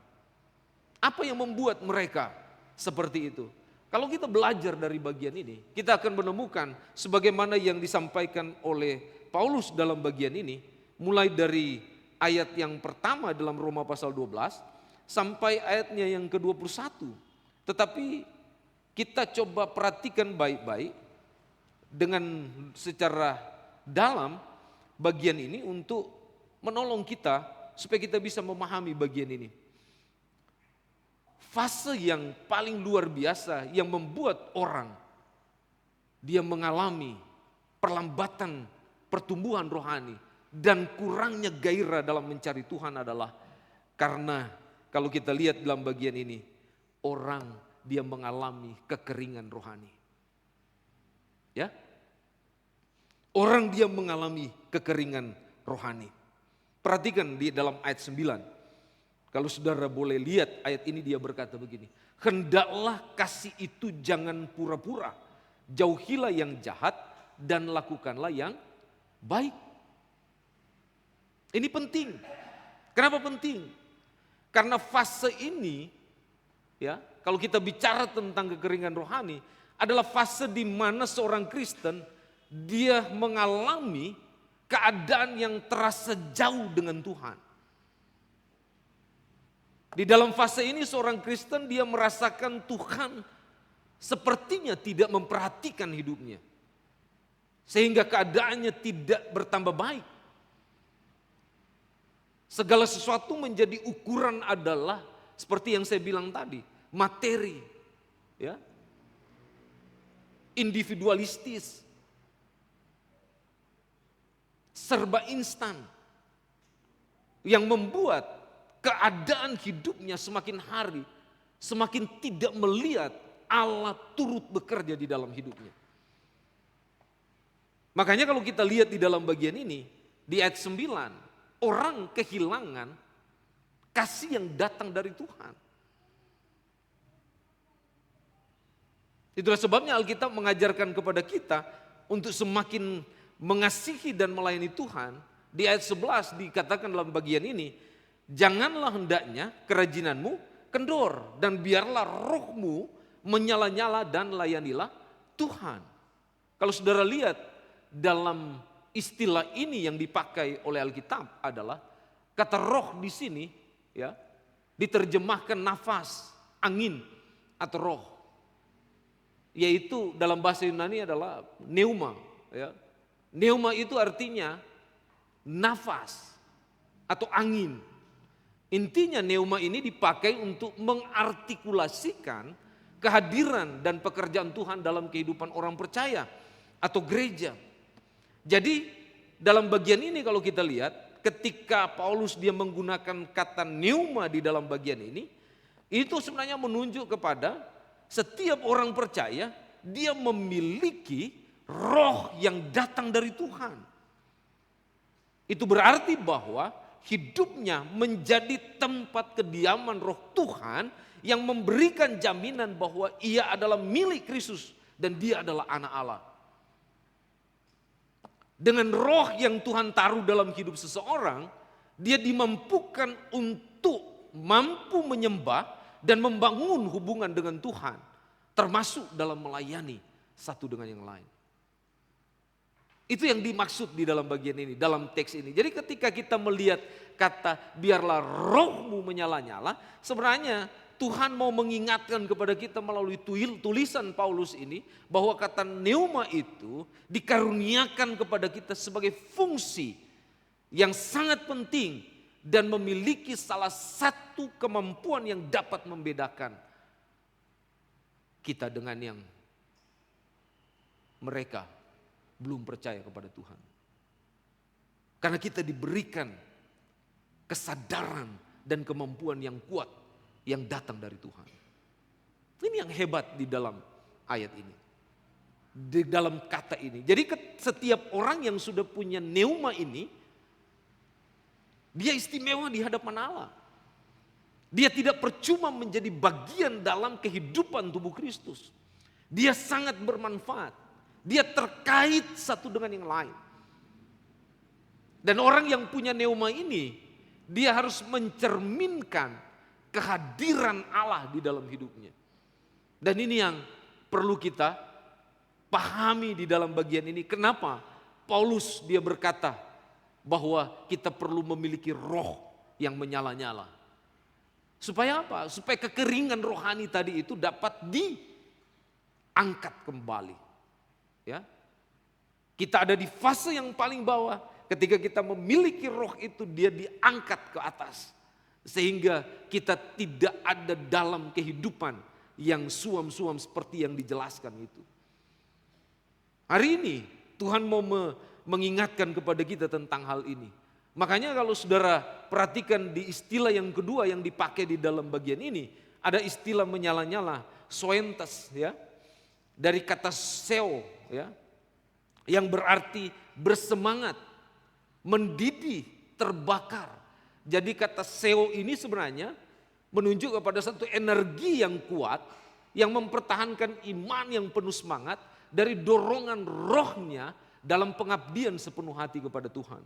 E: Apa yang membuat mereka seperti itu? Kalau kita belajar dari bagian ini, kita akan menemukan sebagaimana yang disampaikan oleh Paulus dalam bagian ini, mulai dari ayat yang pertama dalam Roma pasal 12 sampai ayatnya yang ke-21. Tetapi kita coba perhatikan baik-baik dengan secara dalam bagian ini untuk menolong kita supaya kita bisa memahami bagian ini. Fase yang paling luar biasa yang membuat orang dia mengalami perlambatan pertumbuhan rohani dan kurangnya gairah dalam mencari Tuhan adalah karena kalau kita lihat dalam bagian ini, orang dia mengalami kekeringan rohani. Ya? Orang dia mengalami kekeringan rohani. Perhatikan di dalam ayat 9. Kalau saudara boleh lihat ayat ini, dia berkata begini. Hendaklah kasih itu jangan pura-pura. Jauhilah yang jahat dan lakukanlah yang baik. Ini penting. Kenapa penting? Karena fase ini, ya, kalau kita bicara tentang kekeringan rohani, adalah fase di mana seorang Kristen dia mengalami keadaan yang terasa jauh dengan Tuhan. Di dalam fase ini seorang Kristen dia merasakan Tuhan sepertinya tidak memperhatikan hidupnya. Sehingga keadaannya tidak bertambah baik. Segala sesuatu menjadi ukuran adalah seperti yang saya bilang tadi, materi, ya, individualistis, serba instan, yang membuat keadaan hidupnya semakin hari semakin tidak melihat Allah turut bekerja di dalam hidupnya. Makanya kalau kita lihat di dalam bagian ini, di ayat 9, orang kehilangan kasih yang datang dari Tuhan. Itulah sebabnya Alkitab mengajarkan kepada kita untuk semakin mengasihi dan melayani Tuhan. Di ayat 11 dikatakan dalam bagian ini, janganlah hendaknya kerajinanmu kendor dan biarlah rohmu menyala-nyala dan layanilah Tuhan. Kalau saudara lihat dalam istilah ini yang dipakai oleh Alkitab adalah kata roh di sini, ya, diterjemahkan nafas, angin atau roh. Yaitu dalam bahasa Yunani adalah pneuma, ya. Pneuma itu artinya nafas atau angin. Intinya pneuma ini dipakai untuk mengartikulasikan kehadiran dan pekerjaan Tuhan dalam kehidupan orang percaya atau gereja. Jadi dalam bagian ini kalau kita lihat, ketika Paulus dia menggunakan kata pneuma di dalam bagian ini, itu sebenarnya menunjuk kepada setiap orang percaya dia memiliki roh yang datang dari Tuhan. Itu berarti bahwa hidupnya menjadi tempat kediaman roh Tuhan yang memberikan jaminan bahwa ia adalah milik Kristus dan dia adalah anak Allah. Dengan roh yang Tuhan taruh dalam hidup seseorang, dia dimampukan untuk mampu menyembah dan membangun hubungan dengan Tuhan, termasuk dalam melayani satu dengan yang lain. Itu yang dimaksud di dalam bagian ini, dalam teks ini. Jadi ketika kita melihat kata biarlah rohmu menyala-nyala, sebenarnya Tuhan mau mengingatkan kepada kita melalui tulisan Paulus ini bahwa kata pneuma itu dikaruniakan kepada kita sebagai fungsi yang sangat penting dan memiliki salah satu kemampuan yang dapat membedakan kita dengan yang mereka belum percaya kepada Tuhan. Karena kita diberikan kesadaran dan kemampuan yang kuat yang datang dari Tuhan. Ini yang hebat di dalam ayat ini. Di dalam kata ini. Jadi setiap orang yang sudah punya pneuma ini, dia istimewa di hadapan Allah. Dia tidak percuma menjadi bagian dalam kehidupan tubuh Kristus. Dia sangat bermanfaat. Dia terkait satu dengan yang lain. Dan orang yang punya pneuma ini, dia harus mencerminkan kehadiran Allah di dalam hidupnya. Dan ini yang perlu kita pahami di dalam bagian ini. Kenapa Paulus dia berkata bahwa kita perlu memiliki roh yang menyala-nyala. Supaya apa? Supaya kekeringan rohani tadi itu dapat diangkat kembali. Ya, kita ada di fase yang paling bawah. Ketika kita memiliki roh itu, dia diangkat ke atas. Sehingga kita tidak ada dalam kehidupan yang suam-suam seperti yang dijelaskan itu. Hari ini Tuhan mau mengingatkan kepada kita tentang hal ini. Makanya kalau saudara perhatikan di istilah yang kedua yang dipakai di dalam bagian ini, ada istilah menyala-nyala, soentes, ya, dari kata seo, ya, yang berarti bersemangat, mendidih, terbakar. Jadi kata seo ini sebenarnya menunjuk kepada satu energi yang kuat, yang mempertahankan iman yang penuh semangat dari dorongan rohnya dalam pengabdian sepenuh hati kepada Tuhan.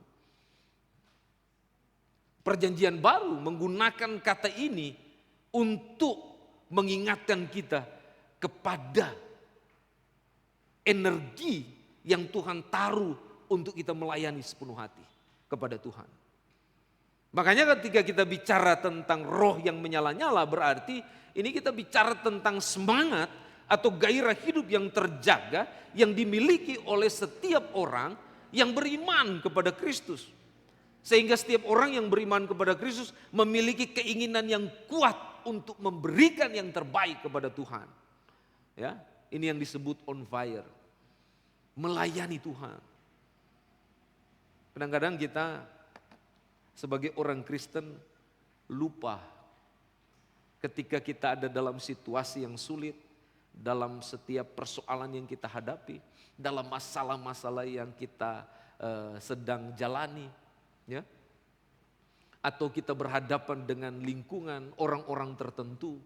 E: Perjanjian baru menggunakan kata ini untuk mengingatkan kita kepada energi yang Tuhan taruh untuk kita melayani sepenuh hati kepada Tuhan. Makanya ketika kita bicara tentang roh yang menyala-nyala, berarti ini kita bicara tentang semangat atau gairah hidup yang terjaga yang dimiliki oleh setiap orang yang beriman kepada Kristus. Sehingga setiap orang yang beriman kepada Kristus memiliki keinginan yang kuat untuk memberikan yang terbaik kepada Tuhan. Ya, ini yang disebut on fire. Melayani Tuhan. Kadang-kadang kita sebagai orang Kristen lupa ketika kita ada dalam situasi yang sulit, dalam setiap persoalan yang kita hadapi, dalam masalah-masalah yang kita sedang jalani, ya, atau kita berhadapan dengan lingkungan orang-orang tertentu.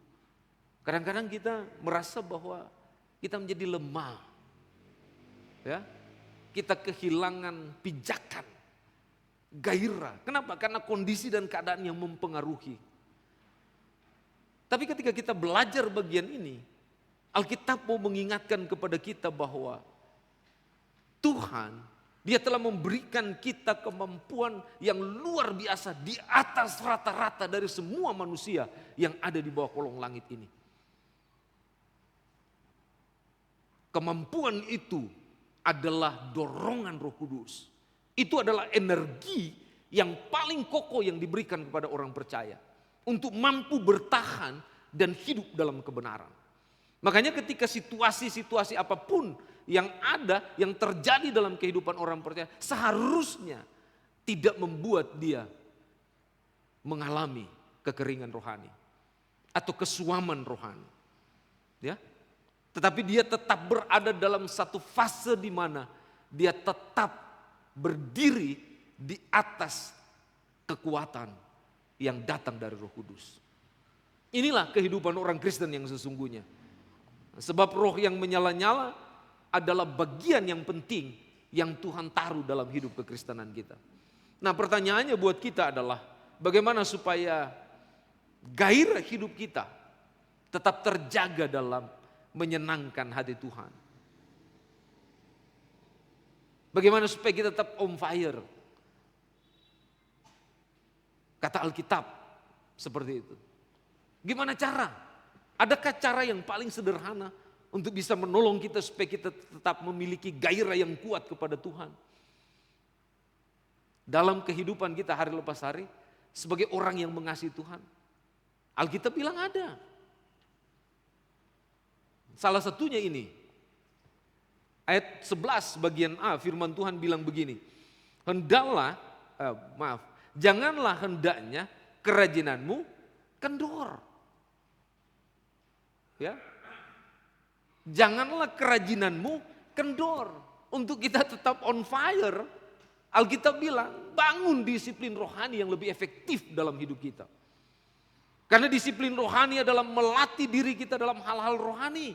E: Kadang-kadang kita merasa bahwa kita menjadi lemah, ya, kita kehilangan pijakan, gairah. Kenapa? Karena kondisi dan keadaan yang mempengaruhi. Tapi ketika kita belajar bagian ini, Alkitab mau mengingatkan kepada kita bahwa Tuhan, Dia telah memberikan kita kemampuan yang luar biasa di atas rata-rata dari semua manusia yang ada di bawah kolong langit ini. Kemampuan itu adalah dorongan Roh Kudus. Itu adalah energi yang paling kokoh yang diberikan kepada orang percaya untuk mampu bertahan dan hidup dalam kebenaran. Makanya ketika situasi-situasi apapun yang ada, yang terjadi dalam kehidupan orang percaya, seharusnya tidak membuat dia mengalami kekeringan rohani atau kesuaman rohani. Ya, tetapi dia tetap berada dalam satu fase di mana dia tetap berdiri di atas kekuatan yang datang dari Roh Kudus. Inilah kehidupan orang Kristen yang sesungguhnya. Sebab roh yang menyala-nyala adalah bagian yang penting yang Tuhan taruh dalam hidup kekristenan kita. Nah, pertanyaannya buat kita adalah bagaimana supaya gairah hidup kita tetap terjaga dalam menyenangkan hati Tuhan. Bagaimana supaya kita tetap on fire. Kata Alkitab seperti itu. Gimana cara? Adakah cara yang paling sederhana untuk bisa menolong kita supaya kita tetap memiliki gairah yang kuat kepada Tuhan? Dalam kehidupan kita hari lepas hari sebagai orang yang mengasihi Tuhan. Alkitab bilang ada. Salah satunya ini. Ayat 11 bagian A firman Tuhan bilang begini. Janganlah hendaknya kerajinanmu kendor. Ya. Janganlah kerajinanmu kendor. Untuk kita tetap on fire, Alkitab bilang bangun disiplin rohani yang lebih efektif dalam hidup kita. Karena disiplin rohani adalah melatih diri kita dalam hal-hal rohani.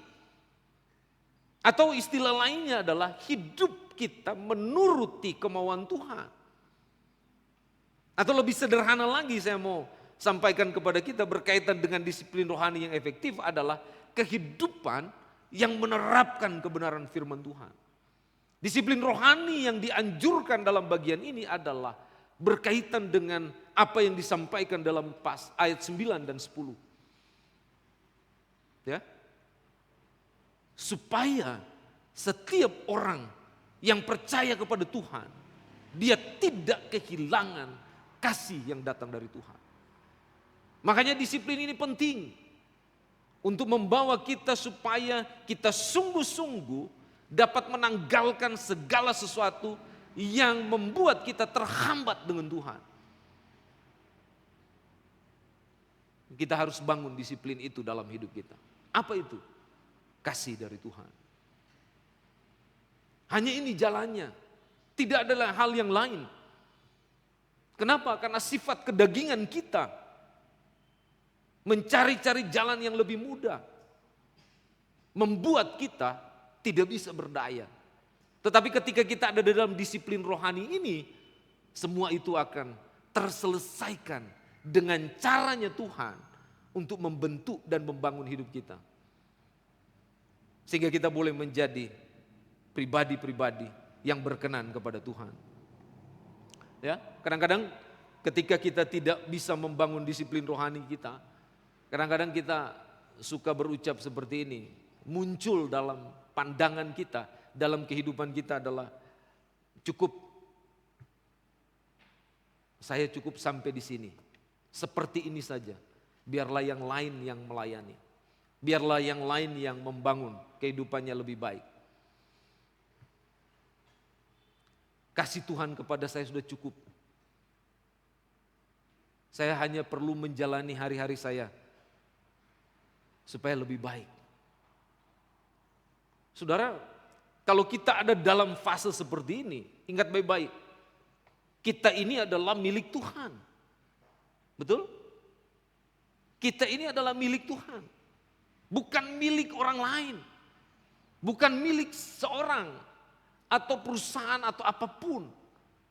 E: Atau istilah lainnya adalah hidup kita menuruti kemauan Tuhan. Atau lebih sederhana lagi saya mau sampaikan kepada kita berkaitan dengan disiplin rohani yang efektif adalah kehidupan yang menerapkan kebenaran firman Tuhan. Disiplin rohani yang dianjurkan dalam bagian ini adalah berkaitan dengan apa yang disampaikan dalam ayat 9 dan 10. Ya. Supaya setiap orang yang percaya kepada Tuhan, dia tidak kehilangan kasih yang datang dari Tuhan. Makanya disiplin ini penting untuk membawa kita supaya kita sungguh-sungguh dapat menanggalkan segala sesuatu yang membuat kita terhambat dengan Tuhan. Kita harus bangun disiplin itu dalam hidup kita. Apa itu? Kasih dari Tuhan. Hanya ini jalannya. Tidak ada hal yang lain. Kenapa? Karena sifat kedagingan kita mencari-cari jalan yang lebih mudah membuat kita tidak bisa berdaya. Tetapi ketika kita ada dalam disiplin rohani ini, semua itu akan terselesaikan dengan caranya Tuhan untuk membentuk dan membangun hidup kita. Sehingga kita boleh menjadi pribadi-pribadi yang berkenan kepada Tuhan. Ya, kadang-kadang ketika kita tidak bisa membangun disiplin rohani kita, kadang-kadang kita suka berucap seperti ini, muncul dalam pandangan kita, dalam kehidupan kita adalah cukup saya cukup sampai di sini. Seperti ini saja. Biarlah yang lain yang melayani. Biarlah yang lain yang membangun kehidupannya lebih baik. Kasih Tuhan kepada saya sudah cukup. Saya hanya perlu menjalani hari-hari saya supaya lebih baik. Saudara, kalau kita ada dalam fase seperti ini, ingat baik-baik. Kita ini adalah milik Tuhan. Betul? Kita ini adalah milik Tuhan. Bukan milik orang lain. Bukan milik seorang atau perusahaan atau apapun.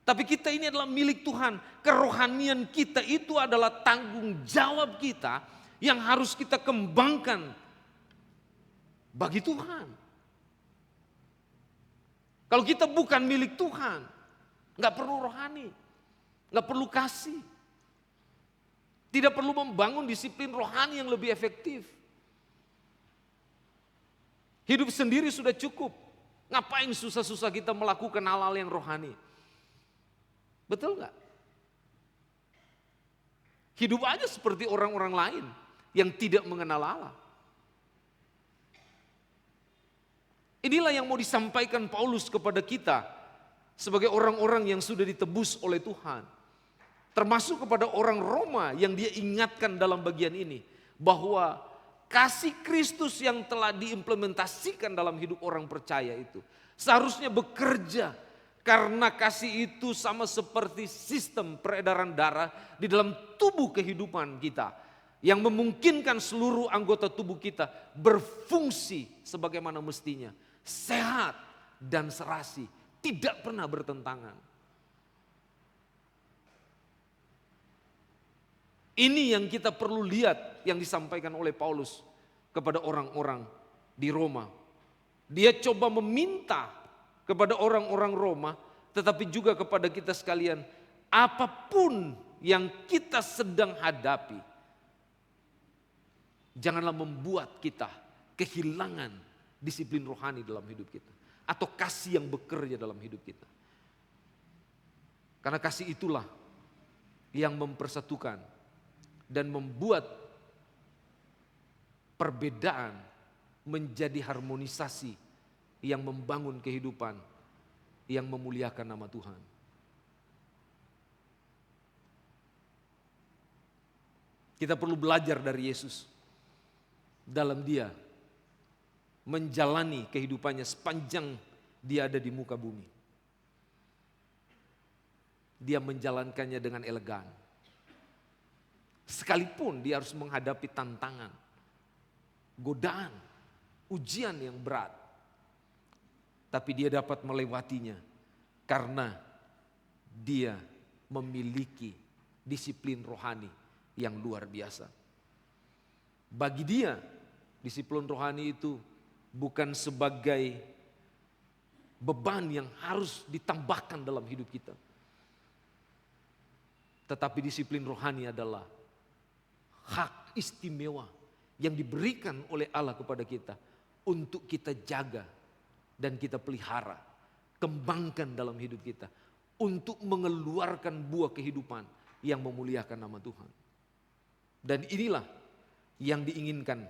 E: Tapi kita ini adalah milik Tuhan. Kerohanian kita itu adalah tanggung jawab kita yang harus kita kembangkan bagi Tuhan. Kalau kita bukan milik Tuhan, nggak perlu rohani, nggak perlu kasih. Tidak perlu membangun disiplin rohani yang lebih efektif. Hidup sendiri sudah cukup. Ngapain susah-susah kita melakukan hal-hal yang rohani? Betul nggak? Hidup aja seperti orang-orang lain yang tidak mengenal Allah. Inilah yang mau disampaikan Paulus kepada kita sebagai orang-orang yang sudah ditebus oleh Tuhan. Termasuk kepada orang Roma yang dia ingatkan dalam bagian ini. Bahwa kasih Kristus yang telah diimplementasikan dalam hidup orang percaya itu seharusnya bekerja. Karena kasih itu sama seperti sistem peredaran darah di dalam tubuh kehidupan kita. Yang memungkinkan seluruh anggota tubuh kita berfungsi sebagaimana mestinya. Sehat dan serasi, tidak pernah bertentangan. Ini yang kita perlu lihat yang disampaikan oleh Paulus kepada orang-orang di Roma. Dia coba meminta kepada orang-orang Roma, tetapi juga kepada kita sekalian, apapun yang kita sedang hadapi, janganlah membuat kita kehilangan disiplin rohani dalam hidup kita. Atau kasih yang bekerja dalam hidup kita. Karena kasih itulah yang mempersatukan dan membuat perbedaan menjadi harmonisasi yang membangun kehidupan yang memuliakan nama Tuhan. Kita perlu belajar dari Yesus dalam dia menjalani kehidupannya sepanjang dia ada di muka bumi. Dia menjalankannya dengan elegan. Sekalipun dia harus menghadapi tantangan, godaan, ujian yang berat. Tapi dia dapat melewatinya karena dia memiliki disiplin rohani yang luar biasa. Bagi dia, disiplin rohani itu bukan sebagai beban yang harus ditambahkan dalam hidup kita. Tetapi disiplin rohani adalah hak istimewa yang diberikan oleh Allah kepada kita untuk kita jaga dan kita pelihara, kembangkan dalam hidup kita untuk mengeluarkan buah kehidupan yang memuliakan nama Tuhan. Dan inilah yang diinginkan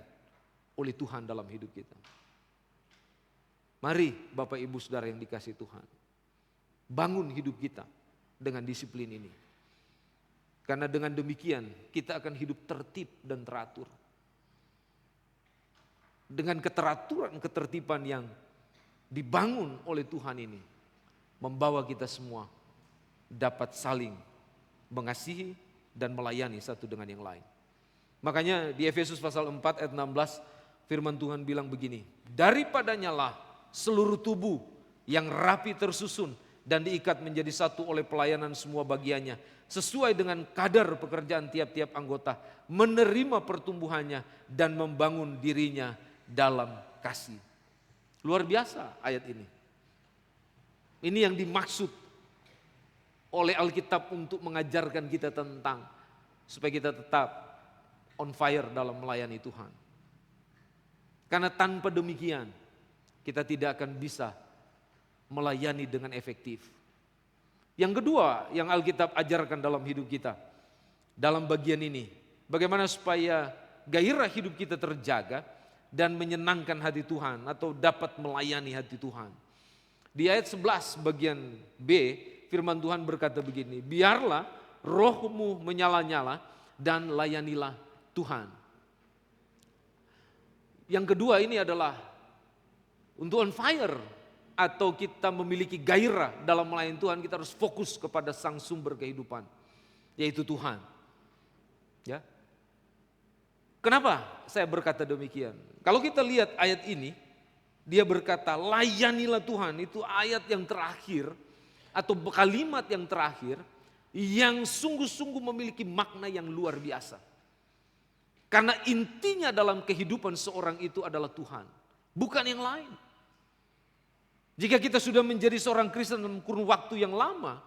E: oleh Tuhan dalam hidup kita. Mari Bapak Ibu Saudara yang dikasihi Tuhan, bangun hidup kita dengan disiplin ini. Karena dengan demikian kita akan hidup tertib dan teratur. Dengan keteraturan, ketertiban yang dibangun oleh Tuhan ini, membawa kita semua dapat saling mengasihi dan melayani satu dengan yang lain. Makanya di Efesus pasal 4 ayat 16 firman Tuhan bilang begini, daripadanya lah seluruh tubuh yang rapi tersusun dan diikat menjadi satu oleh pelayanan semua bagiannya sesuai dengan kadar pekerjaan tiap-tiap anggota, menerima pertumbuhannya dan membangun dirinya dalam kasih. Luar biasa ayat ini. Ini yang dimaksud oleh Alkitab untuk mengajarkan kita tentang supaya kita tetap on fire dalam melayani Tuhan. Karena tanpa demikian kita tidak akan bisa melayani dengan efektif. Yang kedua yang Alkitab ajarkan dalam hidup kita, dalam bagian ini, bagaimana supaya gairah hidup kita terjaga dan menyenangkan hati Tuhan atau dapat melayani hati Tuhan. Di ayat 11 bagian B, firman Tuhan berkata begini, biarlah rohmu menyala-nyala dan layanilah Tuhan. Yang kedua ini adalah untuk on fire atau kita memiliki gairah dalam melayani Tuhan, kita harus fokus kepada sang sumber kehidupan, yaitu Tuhan. Ya. Kenapa saya berkata demikian? Kalau kita lihat ayat ini, dia berkata layanilah Tuhan, itu ayat yang terakhir atau kalimat yang terakhir yang sungguh-sungguh memiliki makna yang luar biasa. Karena intinya dalam kehidupan seorang itu adalah Tuhan, bukan yang lain. Jika kita sudah menjadi seorang Kristen dalam kurun waktu yang lama,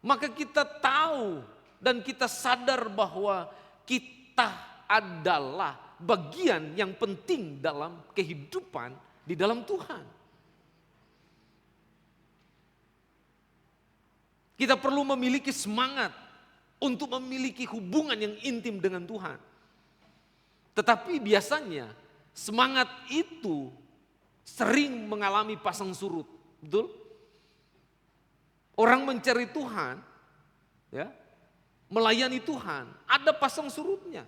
E: maka kita tahu dan kita sadar bahwa kita adalah bagian yang penting dalam kehidupan di dalam Tuhan. Kita perlu memiliki semangat untuk memiliki hubungan yang intim dengan Tuhan. Tetapi biasanya semangat itu sering mengalami pasang surut, betul? Orang mencari Tuhan, ya, melayani Tuhan, ada pasang surutnya.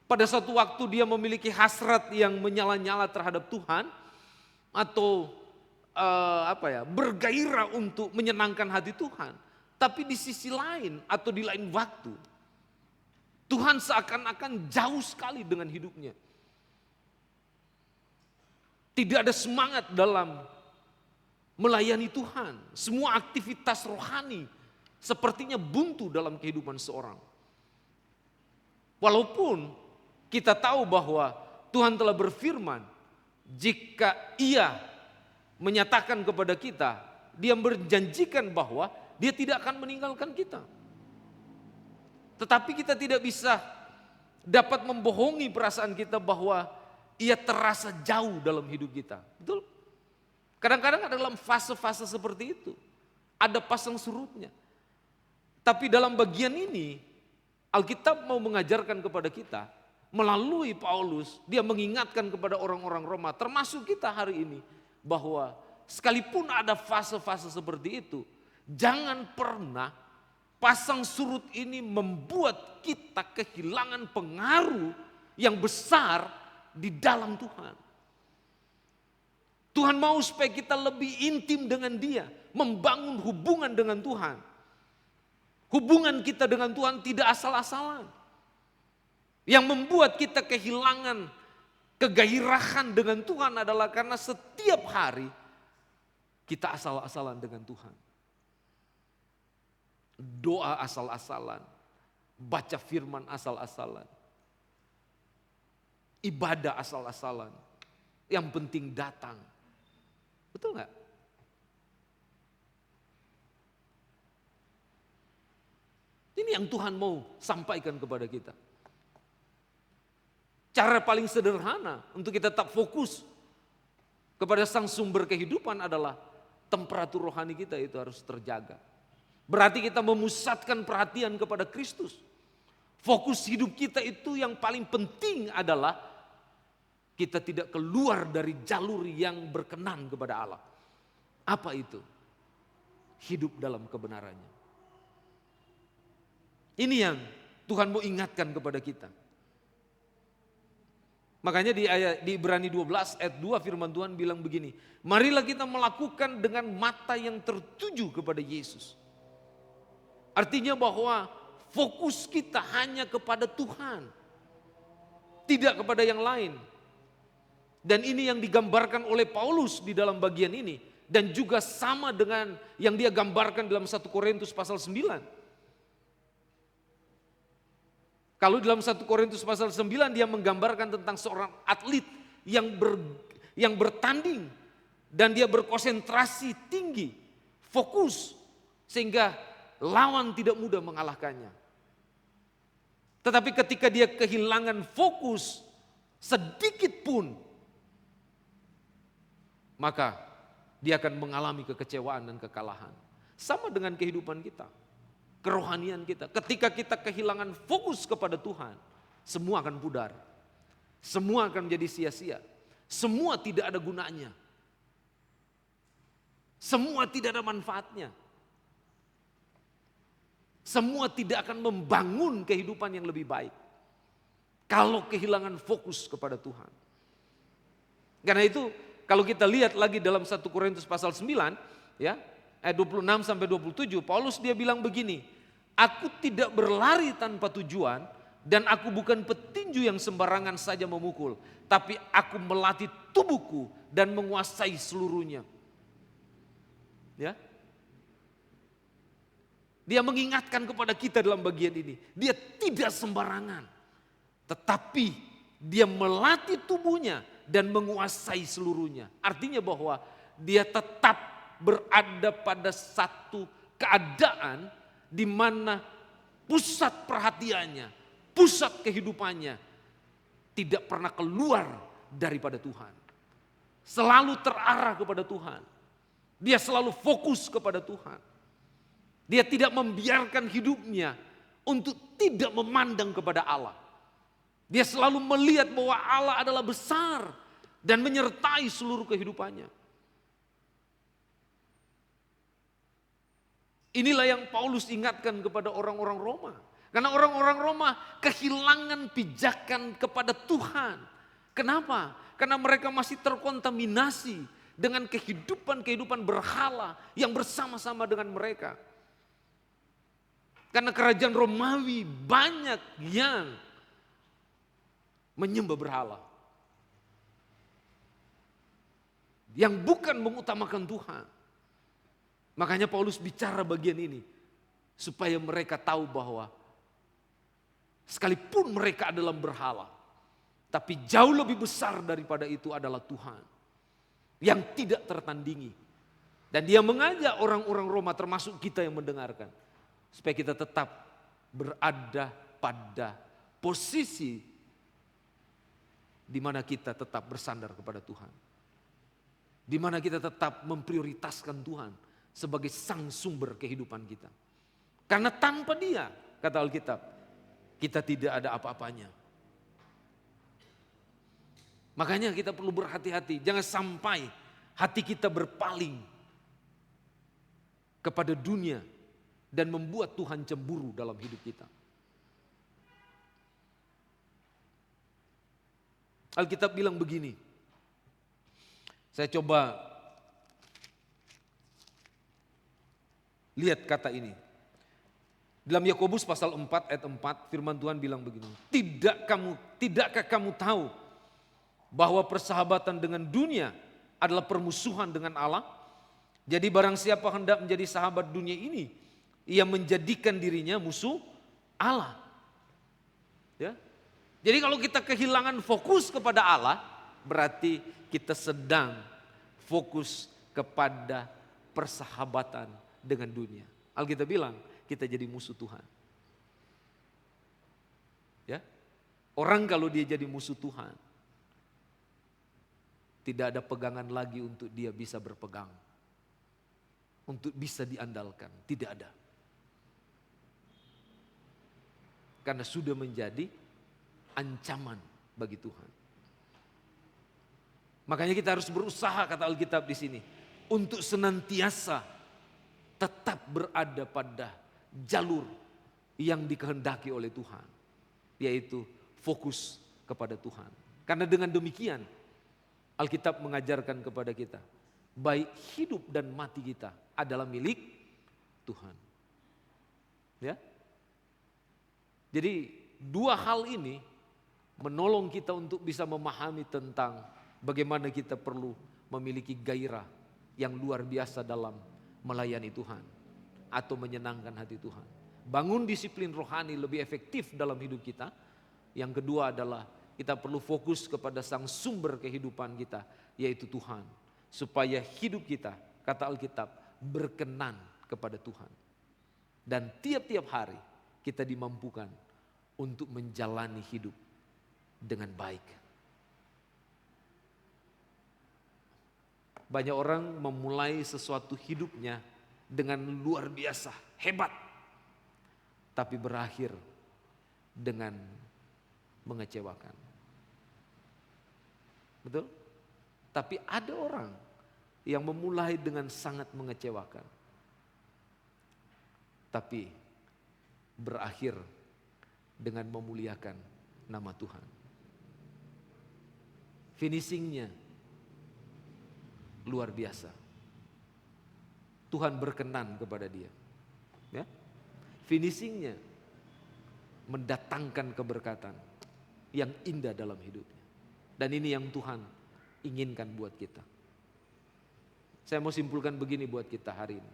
E: Pada suatu waktu dia memiliki hasrat yang menyala-nyala terhadap Tuhan atau bergairah untuk menyenangkan hati Tuhan. Tapi di sisi lain atau di lain waktu, Tuhan seakan-akan jauh sekali dengan hidupnya. Tidak ada semangat dalam melayani Tuhan. Semua aktivitas rohani sepertinya buntu dalam kehidupan seorang. Walaupun kita tahu bahwa Tuhan telah berfirman, jika Ia menyatakan kepada kita, Dia berjanjikan bahwa Dia tidak akan meninggalkan kita. Tetapi kita tidak bisa dapat membohongi perasaan kita bahwa Ia terasa jauh dalam hidup kita. Betul? Kadang-kadang ada dalam fase-fase seperti itu. Ada pasang surutnya. Tapi dalam bagian ini, Alkitab mau mengajarkan kepada kita, melalui Paulus, dia mengingatkan kepada orang-orang Roma, termasuk kita hari ini, bahwa sekalipun ada fase-fase seperti itu, jangan pernah pasang surut ini membuat kita kehilangan pengaruh yang besar di dalam Tuhan. Tuhan mau supaya kita lebih intim dengan Dia, membangun hubungan dengan Tuhan. Hubungan kita dengan Tuhan tidak asal-asalan. Yang membuat kita kehilangan kegairahan dengan Tuhan adalah karena setiap hari kita asal-asalan dengan Tuhan. Doa asal-asalan, baca firman asal-asalan, ibadah asal-asalan, yang penting datang. Betul nggak? Ini yang Tuhan mau sampaikan kepada kita. Cara paling sederhana untuk kita tetap fokus kepada sang sumber kehidupan adalah temperatur rohani kita itu harus terjaga. Berarti kita memusatkan perhatian kepada Kristus. Fokus hidup kita itu yang paling penting adalah kita tidak keluar dari jalur yang berkenan kepada Allah. Apa itu? Hidup dalam kebenarannya. Ini yang Tuhan mau ingatkan kepada kita. Makanya di Ibrani 12 ayat 2 firman Tuhan bilang begini, marilah kita melakukan dengan mata yang tertuju kepada Yesus. Artinya bahwa fokus kita hanya kepada Tuhan, tidak kepada yang lain. Dan ini yang digambarkan oleh Paulus di dalam bagian ini. Dan juga sama dengan yang dia gambarkan dalam 1 Korintus pasal 9. Kalau dalam 1 Korintus pasal 9 dia menggambarkan tentang seorang atlet yang bertanding. Dan dia berkonsentrasi tinggi, fokus. Sehingga lawan tidak mudah mengalahkannya. Tetapi ketika dia kehilangan fokus sedikit pun, maka dia akan mengalami kekecewaan dan kekalahan. Sama dengan kehidupan kita, kerohanian kita. Ketika kita kehilangan fokus kepada Tuhan, semua akan pudar. Semua akan menjadi sia-sia. Semua tidak ada gunanya. Semua tidak ada manfaatnya. Semua tidak akan membangun kehidupan yang lebih baik kalau kehilangan fokus kepada Tuhan. Karena itu kalau kita lihat lagi dalam 1 Korintus pasal 9 ya, ayat 26 sampai 27, Paulus dia bilang begini, aku tidak berlari tanpa tujuan dan aku bukan petinju yang sembarangan saja memukul, tapi aku melatih tubuhku dan menguasai seluruhnya. Ya. Dia mengingatkan kepada kita dalam bagian ini. Dia tidak sembarangan. Tetapi dia melatih tubuhnya dan menguasai seluruhnya. Artinya bahwa dia tetap berada pada satu keadaan di mana pusat perhatiannya, pusat kehidupannya tidak pernah keluar daripada Tuhan. Selalu terarah kepada Tuhan. Dia selalu fokus kepada Tuhan. Dia tidak membiarkan hidupnya untuk tidak memandang kepada Allah. Dia selalu melihat bahwa Allah adalah besar dan menyertai seluruh kehidupannya. Inilah yang Paulus ingatkan kepada orang-orang Roma. Karena orang-orang Roma kehilangan pijakan kepada Tuhan. Kenapa? Karena mereka masih terkontaminasi dengan kehidupan-kehidupan berhala yang bersama-sama dengan mereka. Karena kerajaan Romawi banyak yang menyembah berhala. Yang bukan mengutamakan Tuhan. Makanya Paulus bicara bagian ini. Supaya mereka tahu bahwa sekalipun mereka adalah berhala. Tapi jauh lebih besar daripada itu adalah Tuhan. Yang tidak tertandingi. Dan dia mengajak orang-orang Roma termasuk kita yang mendengarkan. Supaya kita tetap berada pada posisi di mana kita tetap bersandar kepada Tuhan. Di mana kita tetap memprioritaskan Tuhan sebagai sang sumber kehidupan kita. Karena tanpa Dia, kata Alkitab, kita tidak ada apa-apanya. Makanya kita perlu berhati-hati, jangan sampai hati kita berpaling kepada dunia dan membuat Tuhan cemburu dalam hidup kita. Alkitab bilang begini. Saya coba lihat kata ini. Dalam Yakobus pasal 4 ayat 4 firman Tuhan bilang begini. Tidakkah kamu tahu bahwa persahabatan dengan dunia adalah permusuhan dengan Allah? Jadi barang siapa hendak menjadi sahabat dunia ini, ia menjadikan dirinya musuh Allah. Ya. Jadi kalau kita kehilangan fokus kepada Allah, berarti kita sedang fokus kepada persahabatan dengan dunia. Alkitab bilang kita jadi musuh Tuhan. Ya. Orang kalau dia jadi musuh Tuhan, tidak ada pegangan lagi untuk dia bisa berpegang. Untuk bisa diandalkan, tidak ada. Karena sudah menjadi ancaman bagi Tuhan. Makanya kita harus berusaha, kata Alkitab di sini, untuk senantiasa tetap berada pada jalur yang dikehendaki oleh Tuhan, yaitu fokus kepada Tuhan. Karena dengan demikian Alkitab mengajarkan kepada kita, baik hidup dan mati kita adalah milik Tuhan. Ya. Jadi dua hal ini menolong kita untuk bisa memahami tentang bagaimana kita perlu memiliki gairah yang luar biasa dalam melayani Tuhan atau menyenangkan hati Tuhan. Bangun disiplin rohani lebih efektif dalam hidup kita. Yang kedua adalah kita perlu fokus kepada sang sumber kehidupan kita, yaitu Tuhan. Supaya hidup kita, kata Alkitab, berkenan kepada Tuhan. Dan tiap-tiap hari kita dimampukan untuk menjalani hidup dengan baik. Banyak orang memulai sesuatu hidupnya dengan luar biasa, hebat. Tapi berakhir dengan mengecewakan. Betul? Tapi ada orang yang memulai dengan sangat mengecewakan. Tapi berakhir dengan memuliakan nama Tuhan. Finishingnya luar biasa. Tuhan berkenan kepada dia. Ya? Finishingnya mendatangkan keberkatan yang indah dalam hidupnya. Dan ini yang Tuhan inginkan buat kita. Saya mau simpulkan begini buat kita hari ini.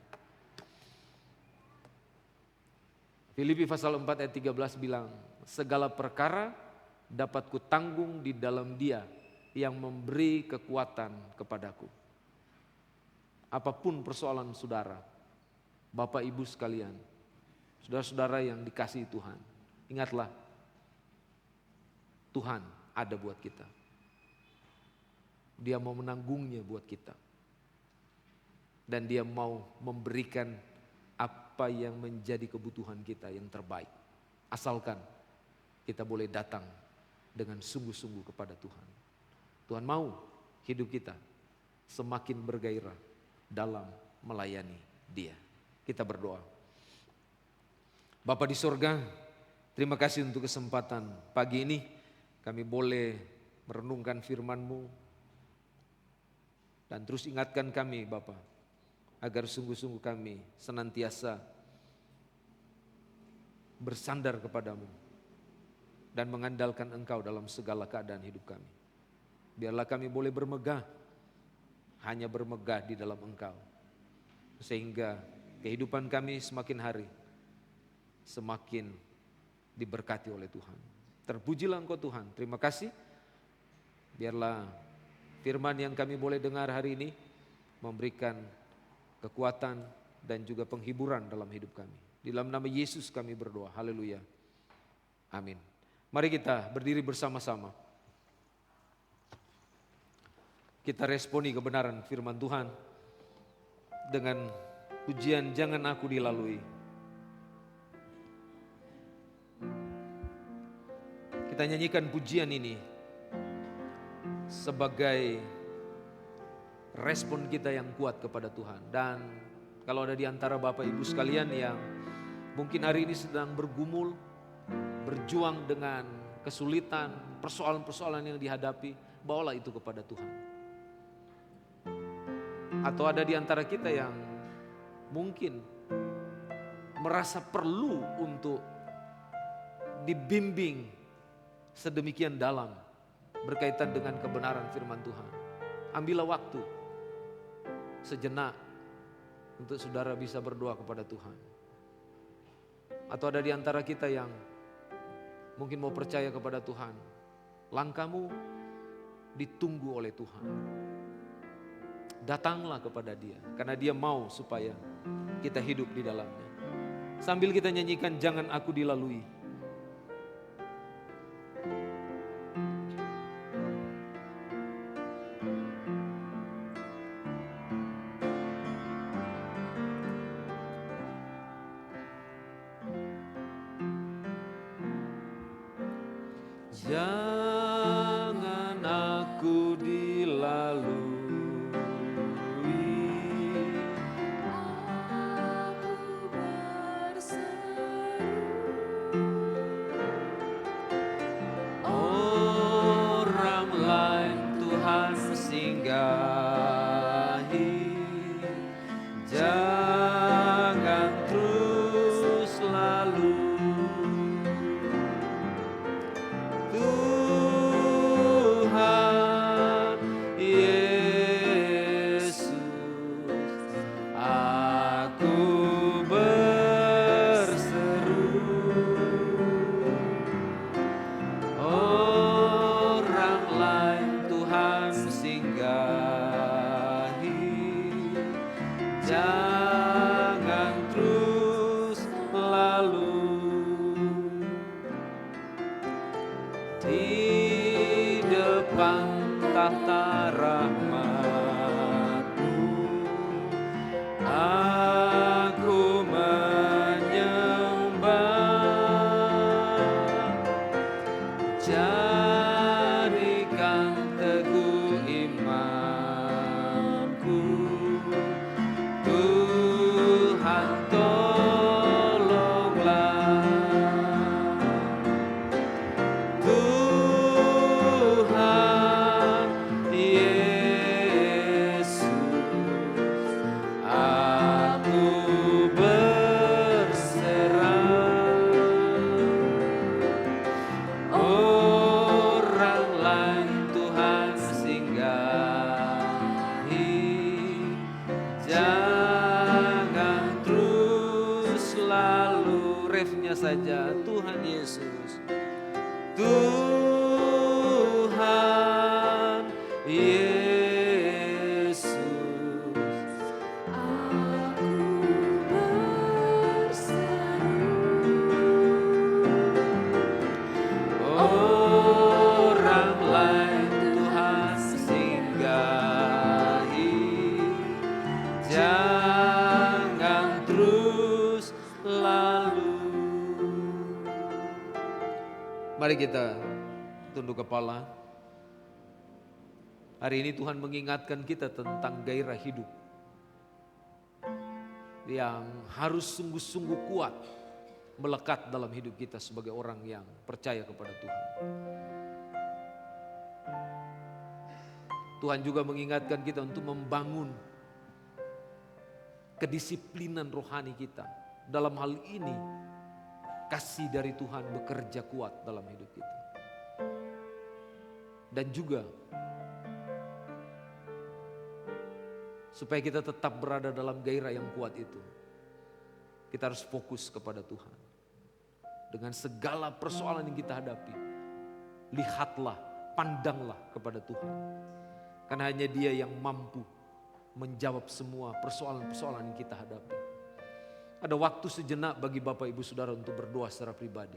E: Filipi pasal 4 ayat 13 bilang, segala perkara dapat kutanggung di dalam Dia yang memberi kekuatan kepadaku. Apapun persoalan saudara, Bapak Ibu sekalian, saudara-saudara yang dikasihi Tuhan, ingatlah Tuhan ada buat kita. Dia mau menanggungnya buat kita. Dan dia mau memberikan apa yang menjadi kebutuhan kita yang terbaik. Asalkan kita boleh datang dengan sungguh-sungguh kepada Tuhan. Tuhan mau hidup kita semakin bergairah dalam melayani Dia. Kita berdoa. Bapa di sorga, terima kasih untuk kesempatan pagi ini kami boleh merenungkan firman-Mu. Dan terus ingatkan kami Bapa, agar sungguh-sungguh kami senantiasa bersandar kepadamu dan mengandalkan Engkau dalam segala keadaan hidup kami. Biarlah kami boleh bermegah, hanya bermegah di dalam Engkau. Sehingga kehidupan kami semakin hari semakin diberkati oleh Tuhan. Terpujilah Engkau Tuhan, terima kasih. Biarlah firman yang kami boleh dengar hari ini memberikan kekuatan dan juga penghiburan dalam hidup kami. Di dalam nama Yesus kami berdoa. Haleluya. Amin. Mari kita berdiri bersama-sama. Kita responi kebenaran firman Tuhan dengan pujian jangan aku dilalui. Kita nyanyikan pujian ini sebagai respon kita yang kuat kepada Tuhan. Dan kalau ada di antara Bapak Ibu sekalian yang mungkin hari ini sedang bergumul, berjuang dengan kesulitan, persoalan-persoalan yang dihadapi, bawalah itu kepada Tuhan. Atau ada di antara kita yang mungkin merasa perlu untuk dibimbing sedemikian dalam berkaitan dengan kebenaran firman Tuhan. Ambillah waktu sejenak untuk saudara bisa berdoa kepada Tuhan. Atau ada di antara kita yang mungkin mau percaya kepada Tuhan. Langkahmu ditunggu oleh Tuhan. Datanglah kepada Dia, karena Dia mau supaya kita hidup di dalamnya. Sambil kita nyanyikan jangan aku dilalui. Jangan aku dilalui.
B: Aku berseru.
E: Orang lain Tuhan singgahi. Jangan terus lalu. Tuhan Yesus, aku berseru. Orang lain Tuhan singgahi. Jangan terus lalu. Di depan tahta rahmat Jangan terus lalu, refnya saja, Tuhan Yesus. Tuhan Yesus.
B: Aku berseru,
E: Orang lain Tuhan singgahi. Jangan terus lalu. Mari kita tunduk kepala. Hari ini Tuhan mengingatkan kita tentang gairah hidup yang harus sungguh-sungguh kuat melekat dalam hidup kita sebagai orang yang percaya kepada Tuhan. Tuhan juga mengingatkan kita untuk membangun kedisiplinan rohani kita. Dalam hal ini, kasih dari Tuhan bekerja kuat dalam hidup kita. Dan juga supaya kita tetap berada dalam gairah yang kuat itu, kita harus fokus kepada Tuhan. Dengan segala persoalan yang kita hadapi, lihatlah, pandanglah kepada Tuhan. Karena hanya Dia yang mampu menjawab semua persoalan-persoalan yang kita hadapi. Ada waktu sejenak bagi Bapak Ibu Saudara untuk berdoa secara pribadi.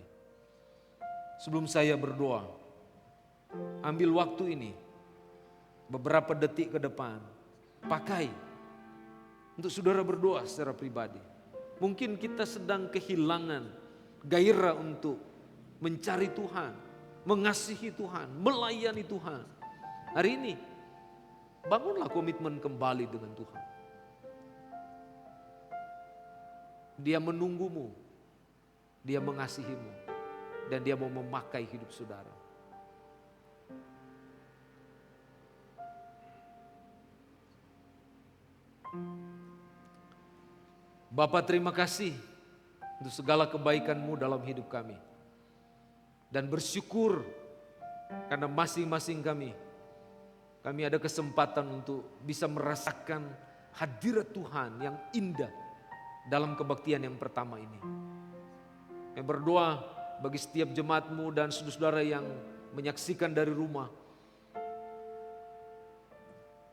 E: Sebelum saya berdoa, ambil waktu ini beberapa detik ke depan, pakai untuk saudara berdoa secara pribadi. Mungkin kita sedang kehilangan gairah untuk mencari Tuhan, mengasihi Tuhan, melayani Tuhan. Hari ini bangunlah komitmen kembali dengan Tuhan. Dia menunggumu, Dia mengasihimu, dan Dia mau memakai hidup saudara. Bapa, terima kasih untuk segala kebaikan-Mu dalam hidup kami. Dan bersyukur karena masing-masing kami ada kesempatan untuk bisa merasakan hadirat Tuhan yang indah dalam kebaktian yang pertama ini. Yang berdoa bagi setiap jemaat-Mu dan saudara-saudara yang menyaksikan dari rumah.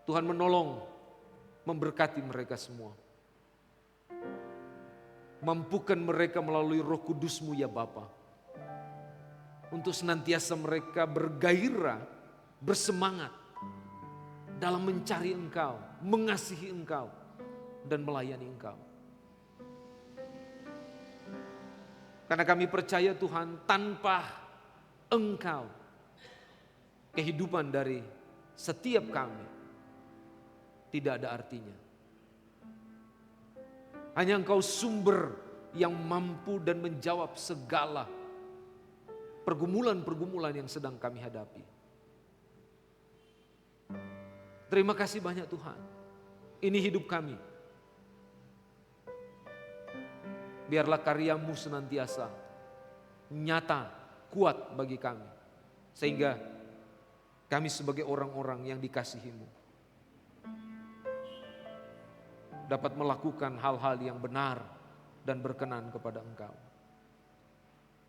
E: Tuhan menolong, memberkati mereka semua. Mampukan mereka melalui Roh Kudus-Mu ya Bapa, untuk senantiasa mereka bergairah, bersemangat dalam mencari Engkau, mengasihi Engkau, dan melayani Engkau. Karena kami percaya Tuhan, tanpa Engkau, kehidupan dari setiap kami tidak ada artinya. Hanya Engkau sumber yang mampu dan menjawab segala pergumulan-pergumulan yang sedang kami hadapi. Terima kasih banyak Tuhan. Ini hidup kami. Biarlah karya-Mu senantiasa nyata, kuat bagi kami. Sehingga kami sebagai orang-orang yang dikasihi-Mu dapat melakukan hal-hal yang benar dan berkenan kepada Engkau.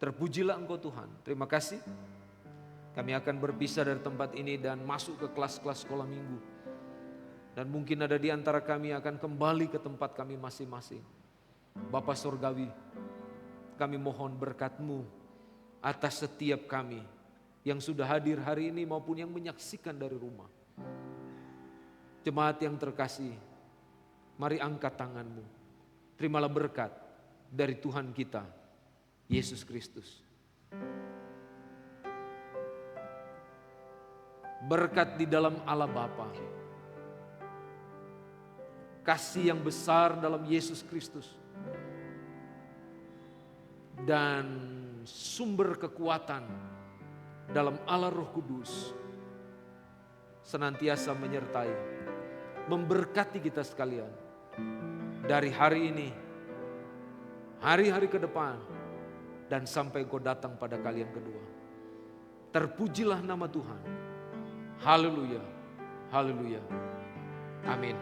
E: Terpujilah Engkau Tuhan. Terima kasih. Kami akan berpisah dari tempat ini dan masuk ke kelas-kelas sekolah minggu. Dan mungkin ada di antara kami akan kembali ke tempat kami masing-masing. Bapa Surgawi, kami mohon berkat-Mu atas setiap kami yang sudah hadir hari ini maupun yang menyaksikan dari rumah. Jemaat yang terkasih, mari angkat tangan-Mu. Terimalah berkat dari Tuhan kita, Yesus Kristus. Berkat di dalam Allah Bapa, kasih yang besar dalam Yesus Kristus, dan sumber kekuatan dalam Allah Roh Kudus senantiasa menyertai, memberkati kita sekalian dari hari ini, hari-hari ke depan, dan sampai Engkau datang pada kalian kedua. Terpujilah nama Tuhan. Haleluya, haleluya, amin.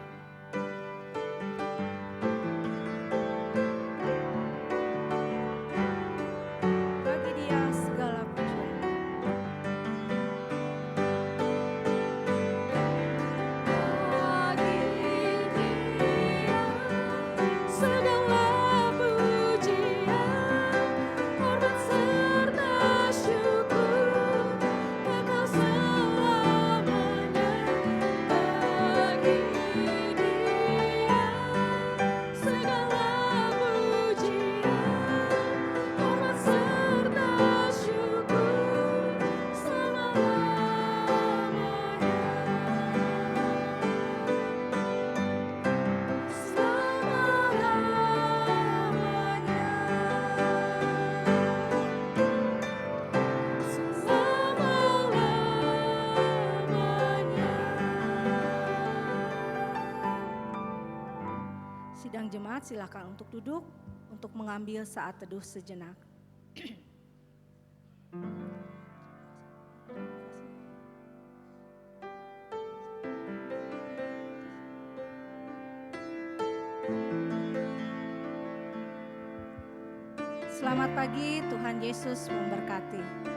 F: Sidang jemaat silakan untuk duduk untuk mengambil saat teduh sejenak. Selamat pagi, Tuhan Yesus memberkati.